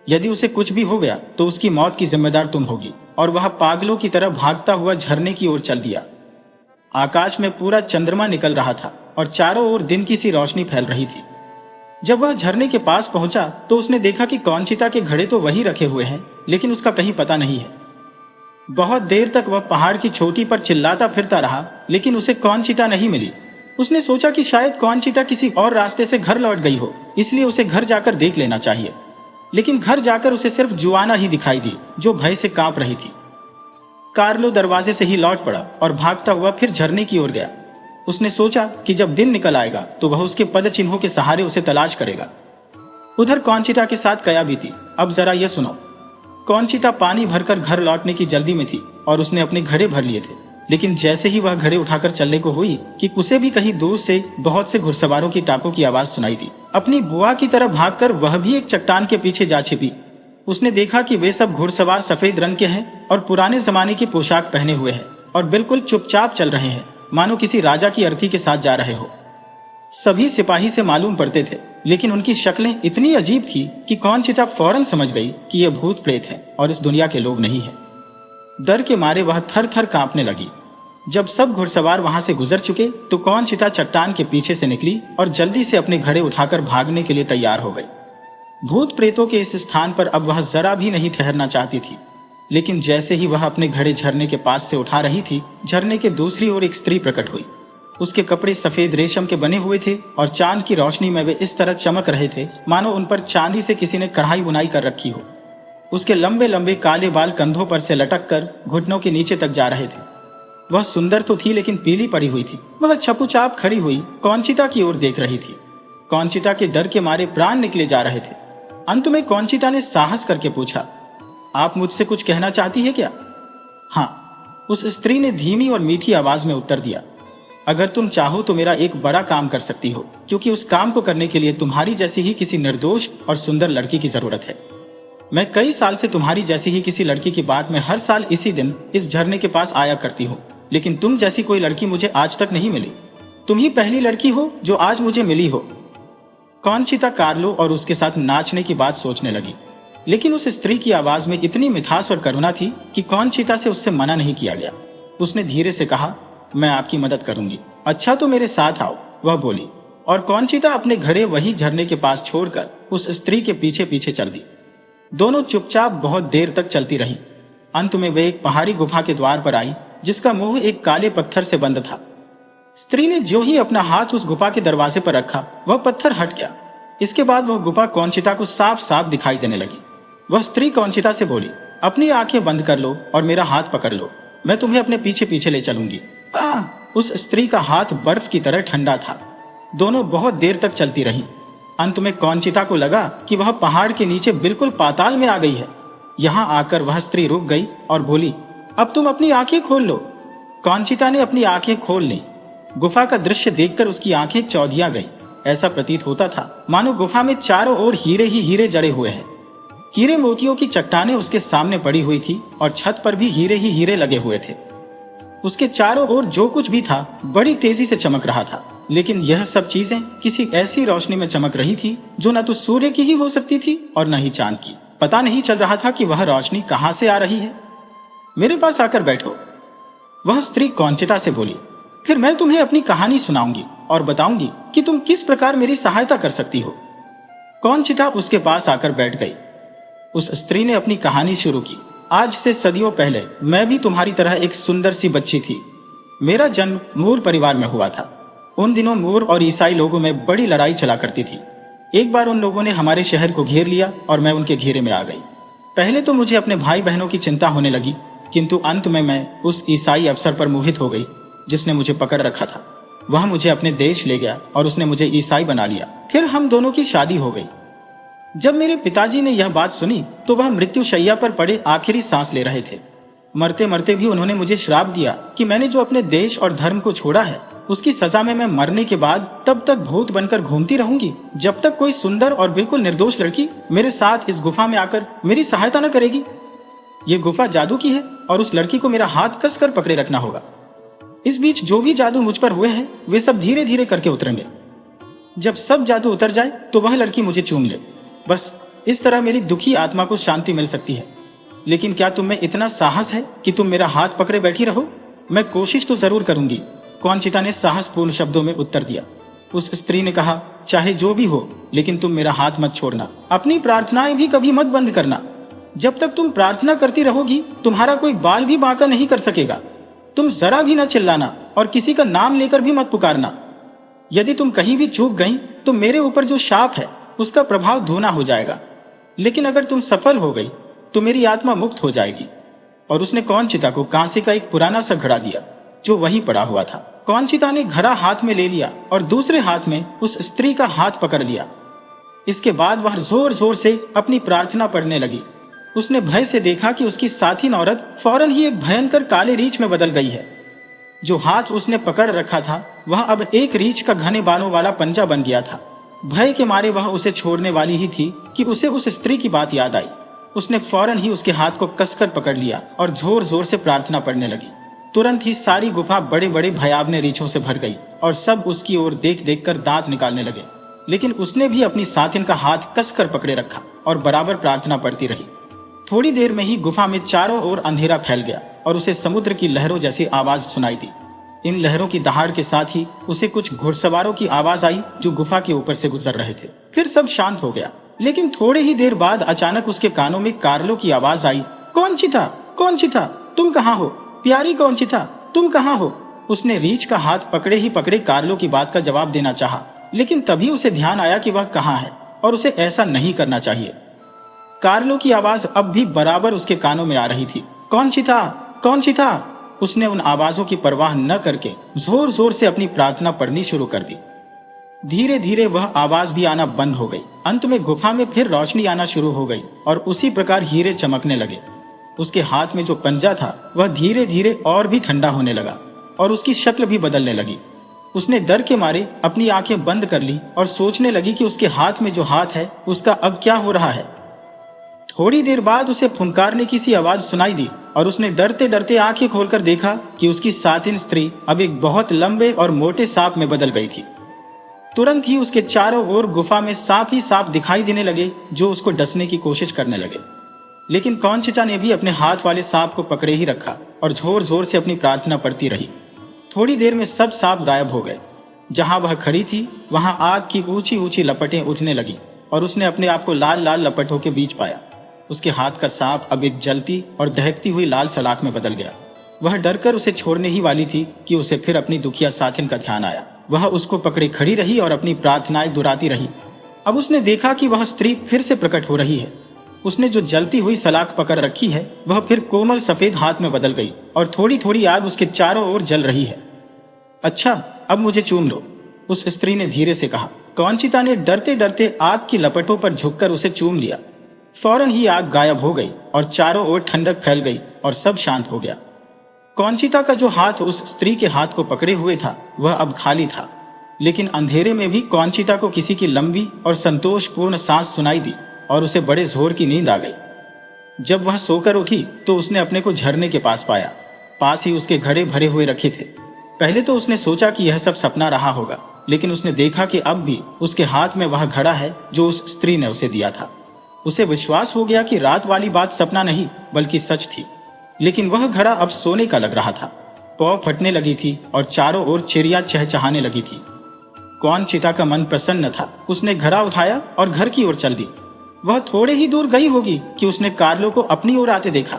यदि उसे कुछ भी हो गया तो उसकी मौत की जिम्मेदार तुम होगी। और वह पागलों की तरह भागता हुआ झरने की ओर चल दिया। आकाश में पूरा चंद्रमा निकल रहा था और चारों ओर दिन की सी रोशनी फैल रही थी। जब वह झरने के पास पहुंचा तो उसने देखा कि कौनचिता के घड़े तो वहीं रखे हुए हैं, लेकिन उसका कहीं पता नहीं है। बहुत देर तक वह पहाड़ की चोटी पर चिल्लाता फिरता रहा, लेकिन उसे कौनचिता नहीं मिली। उसने सोचा कि शायद कौनचिता किसी और रास्ते से घर लौट गई हो, इसलिए उसे घर जाकर देख लेना चाहिए। लेकिन घर जाकर उसे सिर्फ जुआना ही दिखाई दी, जो भय से कांप रही थी। कार्लो दरवाजे से ही लौट पड़ा और भागता हुआ फिर झरने की ओर गया। उसने सोचा कि जब दिन निकल आएगा तो वह उसके पद चिन्हों के सहारे उसे तलाश करेगा। उधर कौनचिता के साथ कया भी थी। अब जरा यह सुनो। कौनचिता पानी भरकर घर लौटने की जल्दी में थी और उसने अपने घड़े भर लिए थे। लेकिन जैसे ही वह घड़े उठाकर चलने को हुई कि उसे भी कहीं दूर से बहुत से घुड़सवारों की टापों की आवाज सुनाई दी। अपनी बुआ की तरह भागकर वह भी एक चट्टान के पीछे जा छिपी। उसने देखा कि वे सब घुड़सवार सफेद रंग के हैं और पुराने जमाने की पोशाक पहने हुए हैं और बिल्कुल चुपचाप चल रहे हैं, मानो किसी राजा की अर्थी के साथ जा रहे हो। सभी सिपाही से मालूम पड़ते थे, लेकिन उनकी शक्लें इतनी अजीब थी कि कौनचिता फौरन समझ गई कि ये भूत प्रेत हैं और इस दुनिया के लोग नहीं हैं। डर के मारे वह थर थर कांपने लगी। जब सब घुड़सवार वहां से गुजर चुके तो कौनचिता चट्टान के पीछे से निकली और जल्दी से अपने घड़े उठाकर भागने के लिए तैयार हो गई। भूत प्रेतों के इस स्थान पर अब वह जरा भी नहीं ठहरना चाहती थी। लेकिन जैसे ही वह अपने घड़े झरने के पास से उठा रही थी, झरने के दूसरी ओर एक स्त्री प्रकट हुई। उसके कपड़े सफेद रेशम के बने हुए थे और चांद की रोशनी में वे इस तरह चमक रहे थे मानो उन पर चांदी से किसी ने कढ़ाई बुनाई कर रखी हो। उसके लंबे लंबे काले बाल कंधों पर से लटक कर घुटनों के नीचे तक जा रहे थे। वह सुंदर तो थी लेकिन पीली पड़ी हुई थी। वह छपुचाप खड़ी हुई कौनचिता की ओर देख रही थी। कौनचिता के डर के मारे प्राण निकले जा रहे थे। अंत में कौनचिता ने साहस करके पूछा, आप मुझसे कुछ कहना चाहती है क्या? हाँ, उस स्त्री ने धीमी और मीठी आवाज में उत्तर दिया। अगर तुम चाहो तो मेरा एक बड़ा काम कर सकती हो, क्योंकि उस काम को करने के लिए तुम्हारी जैसी ही किसी निर्दोष और सुंदर लड़की की जरूरत है। मैं कई साल से तुम्हारी जैसी ही किसी लड़की की बात में हर साल इसी दिन इस झरने के पास आया करती हूँ, लेकिन तुम जैसी कोई लड़की मुझे आज तक नहीं मिली। तुम ही पहली लड़की हो जो आज मुझे मिली हो। कॉन्चिता कार्लो और उसके साथ नाचने की बात सोचने लगी, लेकिन उस स्त्री की आवाज में इतनी मिठास और करुणा थी कि कॉन्चिता से उससे मना नहीं किया गया। उसने धीरे से कहा, मैं आपकी मदद करूंगी। अच्छा तो मेरे साथ आओ, वह बोली, और कॉन्चिता अपने घड़े वही झरने के पास छोड़कर उस स्त्री के पीछे पीछे चल दी। दोनों चुपचाप बहुत देर तक चलती रही। अंत में वे एक पहाड़ी गुफा के द्वार पर आई, जिसका मुंह एक काले पत्थर से बंद था। स्त्री ने जो ही अपना हाथ उस गुफा के दरवाजे पर रखा, वह पत्थर हट गया। इसके बाद वह गुफा कॉन्चिता को साफ साफ दिखाई देने लगी। वह स्त्री कॉन्चिता से बोली, अपनी आंखें बंद कर लो और मेरा हाथ पकड़ लो, मैं तुम्हें अपने पीछे पीछे ले चलूंगी। उस स्त्री का हाथ बर्फ की तरह ठंडा था। दोनों बहुत देर तक चलती रही। अंत में कॉन्चिता को लगा कि वह पहाड़ के नीचे बिल्कुल पाताल में आ गई है। यहाँ आकर वह स्त्री रुक गई और बोली, अब तुम अपनी आंखें खोल लो। कॉन्चिता ने अपनी आंखें खोल ली। गुफा का दृश्य देखकर उसकी आंखें चौधिया गई। ऐसा प्रतीत होता था मानो गुफा में चारों ओर हीरे ही हीरे जड़े हुए हैं। हीरे मोतियों की चट्टानें उसके सामने पड़ी हुई थी और छत पर भी हीरे ही हीरे लगे हुए थे। उसके चारों ओर जो कुछ भी था बड़ी तेजी से चमक रहा था, लेकिन यह सब चीजें किसी ऐसी रोशनी में चमक रही थी जो न तो सूर्य की ही हो सकती थी और न ही चांद की। पता नहीं चल रहा था कि वह रोशनी कहां से आ रही है। मेरे पास आकर बैठो, वह स्त्री कॉन्चिता से बोली, फिर मैं तुम्हें अपनी कहानी सुनाऊंगी और बताऊंगी कि तुम किस प्रकार मेरी सहायता कर सकती हो। कॉन्चिता उसके पास आकर बैठ गई। उस स्त्री ने अपनी कहानी शुरू की। आज से सदियों पहले मैं भी तुम्हारी तरह एक सुंदर सी बच्ची थी। मेरा जन्म मूर परिवार में हुआ था। उन दिनों मूर और ईसाई लोगों में बड़ी लड़ाई चला करती थी। एक बार उन लोगों ने हमारे शहर को घेर लिया और मैं उनके घेरे में आ गई। पहले तो मुझे अपने भाई बहनों की चिंता होने लगी, किंतु अंत में मैं उस ईसाई अफसर पर मोहित हो गई जिसने मुझे पकड़ रखा था। वह मुझे अपने देश ले गया और उसने मुझे ईसाई बना लिया। फिर हम दोनों की शादी हो गई। जब मेरे पिताजी ने यह बात सुनी तो वह मृत्युशैया पर पड़े आखिरी सांस ले रहे थे। मरते मरते भी उन्होंने मुझे श्राप दिया कि मैंने जो अपने देश और धर्म को छोड़ा है, उसकी सजा में मैं मरने के बाद तब तक भूत बनकर घूमती रहूंगी जब तक कोई सुंदर और बिल्कुल निर्दोष लड़की मेरे साथ इस गुफा में आकर मेरी सहायता न करेगी। ये गुफा जादू की है और उस लड़की को मेरा हाथ कसकर पकड़े रखना होगा। इस बीच जो भी जादू मुझ पर हुए हैं वे सब धीरे धीरे करके उतरेंगे। जब सब जादू उतर जाए तो वह लड़की मुझे चूम ले। बस इस तरह मेरी दुखी आत्मा को शांति मिल सकती है। लेकिन क्या तुम में इतना साहस है कि तुम मेरा हाथ पकड़े बैठी रहो? मैं कोशिश तो जरूर करूंगी, कॉन्चिता ने साहसपूर्ण शब्दों में उत्तर दिया। उस स्त्री ने कहा, चाहे जो भी हो, लेकिन तुम मेरा हाथ मत छोड़ना। अपनी प्रार्थनाएं भी कभी मत बंद करना। जब तक तुम प्रार्थना करती रहोगी तुम्हारा कोई बाल भी बांका नहीं कर सकेगा। तुम जरा भी न चिल्लाना और किसी का नाम लेकर भी मत पुकारना। यदि तुम कहीं भी चूक गई तो मेरे ऊपर जो शाप है उसका प्रभाव धूना हो जाएगा। लेकिन अगर तुम सफल हो गई तो मेरी आत्मा मुक्त हो जाएगी। और उसने कॉन्चिता को कांसे का एक पुराना सा घड़ा दिया जो वहीं पड़ा हुआ था। कॉन्चिता ने घड़ा हाथ में ले लिया और दूसरे हाथ में उस स्त्री का हाथ पकड़ लिया। इसके बाद वह जोर जोर से अपनी प्रार्थना पढ़ने लगी। उसने भय से देखा कि उसकी साथी औरत फौरन ही एक भयंकर काले रीछ में बदल गई है। जो हाथ उसने पकड़ रखा था वह अब एक रीछ का घने बालों वाला पंजा बन गया था। भय के मारे वह उसे छोड़ने वाली ही थी कि उसे उस स्त्री की बात याद आई। उसने फौरन ही उसके हाथ को कसकर पकड़ लिया और जोर जोर से प्रार्थना पढ़ने लगी। तुरंत ही सारी गुफा बड़े बड़े भयावने रीछों से भर गई और सब उसकी ओर देख देख कर दांत निकालने लगे। लेकिन उसने भी अपनी साथिन का हाथ कसकर पकड़े रखा और बराबर प्रार्थना पढ़ती रही। थोड़ी देर में ही गुफा में चारों ओर अंधेरा फैल गया और उसे समुद्र की लहरों जैसी आवाज सुनाई दी। इन लहरों की दहाड़ के साथ ही उसे कुछ घुड़सवारों की आवाज आई जो गुफा के ऊपर से गुजर रहे थे। फिर सब शांत हो गया, लेकिन थोड़े ही देर बाद अचानक उसके कानों में कार्लो की आवाज आई, कॉन्चिता, कॉन्चिता, तुम कहाँ हो? प्यारी कॉन्चिता, तुम कहाँ हो? उसने रीछ का हाथ पकड़े ही पकड़े कार्लो की बात का जवाब देना चाहा, लेकिन तभी उसे ध्यान आया कि वह कहाँ है और उसे ऐसा नहीं करना चाहिए। कार्लो की आवाज अब भी बराबर उसके कानों में आ रही थी, कॉन्चिता, कॉन्चिता। उसने उन आवाजों की परवाह न करके जोर जोर से अपनी प्रार्थना पढ़नी शुरू कर दी। धीरे धीरे वह आवाज भी आना बंद हो गई। अंत में गुफा में फिर रोशनी आना शुरू हो गई और उसी प्रकार हीरे चमकने लगे। उसके हाथ में जो पंजा था वह धीरे धीरे और भी ठंडा होने लगा और उसकी शक्ल भी बदलने लगी। उसने डर के मारे अपनी आंखें बंद कर ली और सोचने लगी कि उसके हाथ में जो हाथ है उसका अब क्या हो रहा है। थोड़ी देर बाद उसे फुंकारने की सी आवाज सुनाई दी और उसने डरते डरते आंखें खोलकर देखा कि उसकी साथिन स्त्री अब एक बहुत लंबे और मोटे सांप में बदल गई थी। तुरंत ही उसके चारों ओर गुफा में सांप ही सांप दिखाई देने लगे जो उसको डसने की कोशिश करने लगे। लेकिन कौनचिता ने भी अपने हाथ वाले सांप को पकड़े ही रखा और जोर जोर से अपनी प्रार्थना पढ़ती रही। थोड़ी देर में सब सांप गायब हो गए। जहां वह खड़ी थी वहां आग की ऊंची ऊंची लपटें उठने लगी और उसने अपने आप को लाल लाल लपटों के बीच पाया। उसके हाथ का सांप अब एक जलती और दहकती हुई लाल सलाख में बदल गया। वह डरकर उसे छोड़ने ही वाली थी कि उसे फिर अपनी दुखिया साथिन का ध्यान आया। वह उसको पकड़े खड़ी रही और अपनी प्रार्थनाएं दुहराती रही। अब उसने देखा कि वह स्त्री फिर से प्रकट हो रही है। उसने जो जलती हुई सलाख पकड़ रखी है वह फिर कोमल सफेद हाथ में बदल गई और थोड़ी थोड़ी आग उसके चारों ओर जल रही है। अच्छा, अब मुझे चूम लो, उस स्त्री ने धीरे से कहा। कौनचिता ने डरते डरते आग की लपटों पर झुककर उसे चूम लिया। फौरन ही आग गायब हो गई और चारों ओर ठंडक फैल गई और सब शांत हो गया। कौनचिता का जो हाथ उस स्त्री के हाथ को पकड़े हुए था वह अब खाली था, लेकिन अंधेरे में भी कौनचिता को किसी की लंबी और संतोषपूर्ण सांस सुनाई दी और उसे बड़े जोर की नींद आ गई। जब वह सोकर उठी तो उसने अपने को झरने के पास पाया। पास ही उसके घड़े भरे हुए रखे थे। पहले तो उसने सोचा कि यह सब सपना रहा होगा, लेकिन उसने देखा कि अब भी उसके हाथ में वह घड़ा है जो उस स्त्री ने उसे दिया था। उसे विश्वास हो गया कि रात वाली बात सपना नहीं बल्कि सच थी। लेकिन वह घड़ा अब सोने का लग रहा था। पौ फटने लगी थी और चारों ओर चिड़िया चहचहाने लगी थी। कौनचिता का मन प्रसन्न था। उसने घड़ा उठाया और घर की ओर चल दी। वह थोड़े ही दूर गई होगी कि उसने कार्लो को अपनी ओर आते देखा।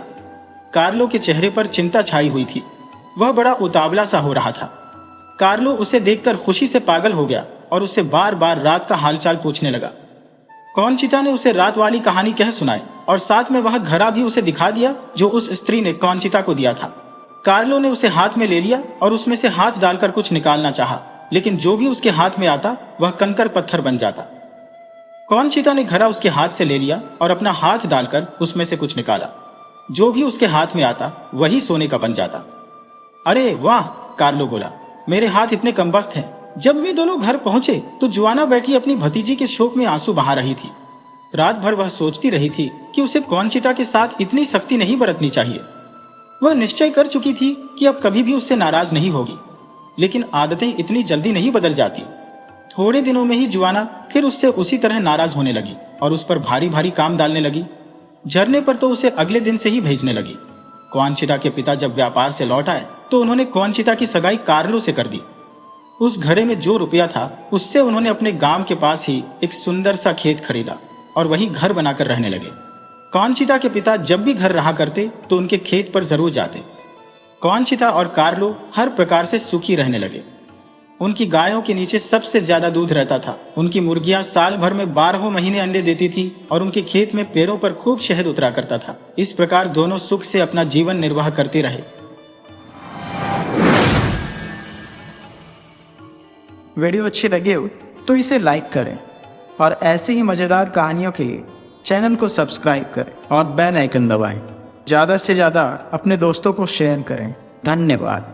कार्लो के चेहरे पर चिंता छाई हुई थी। वह बड़ा उतावला सा हो रहा था। कार्लो उसे देखकर खुशी से पागल हो गया और उससे बार बार रात का हालचाल पूछने लगा। कौनचिता ने उसे रात वाली कहानी कह सुनाई और साथ में वह घड़ा भी उसे दिखा दिया जो उस स्त्री ने कौनचिता को दिया था। कार्लो ने उसे हाथ में ले लिया और उसमें से हाथ डालकर कुछ निकालना चाहा, लेकिन जो भी उसके हाथ में आता वह कंकर पत्थर बन जाता। कौनचिता ने घड़ा उसके हाथ से ले लिया और अपना हाथ डालकर उसमें से कुछ निकाला। जो भी उसके हाथ में आता वही सोने का बन जाता। अरे वाह, कार्लो बोला, मेरे हाथ इतने कमबख्त हैं। जब वे दोनों घर पहुंचे तो जुआना बैठी अपनी भतीजी के शोक में आंसू बहा रही थी। रात भर वह सोचती रही थी कि उसे कौनचिता के साथ इतनी सख्ती नहीं बरतनी चाहिए। वह निश्चय कर चुकी थी कि अब कभी भी उससे नाराज नहीं होगी, लेकिन आदतें इतनी जल्दी नहीं बदल जाती। थोड़े दिनों में ही जुआना फिर उससे उसी तरह नाराज होने लगी और उस पर भारी भारी काम डालने लगी। झरने पर तो उसे अगले दिन से ही भेजने लगी। कौनचिता के पिता जब व्यापार से लौट आए तो उन्होंने कौनचिता की सगाई कार्लो से कर दी। उस घड़े में जो रुपया था उससे उन्होंने अपने गांव के पास ही एक सुंदर सा खेत खरीदा और वहीं घर बनाकर रहने लगे। कौनचिता के पिता जब भी घर रहा करते तो उनके खेत पर जरूर जाते। कौनचिता और कार्लो हर प्रकार से सुखी रहने लगे। उनकी गायों के नीचे सबसे ज्यादा दूध रहता था। उनकी मुर्गियां साल भर में 12 महीने अंडे देती थी और उनके खेत में पेड़ों पर खूब शहद उतरा करता था। इस प्रकार दोनों सुख से अपना जीवन निर्वाह करते रहे। वीडियो अच्छी लगे हो तो इसे लाइक करें और ऐसी ही मज़ेदार कहानियों के लिए चैनल को सब्सक्राइब करें और बेल आइकन दबाएं। ज़्यादा से ज़्यादा अपने दोस्तों को शेयर करें। धन्यवाद।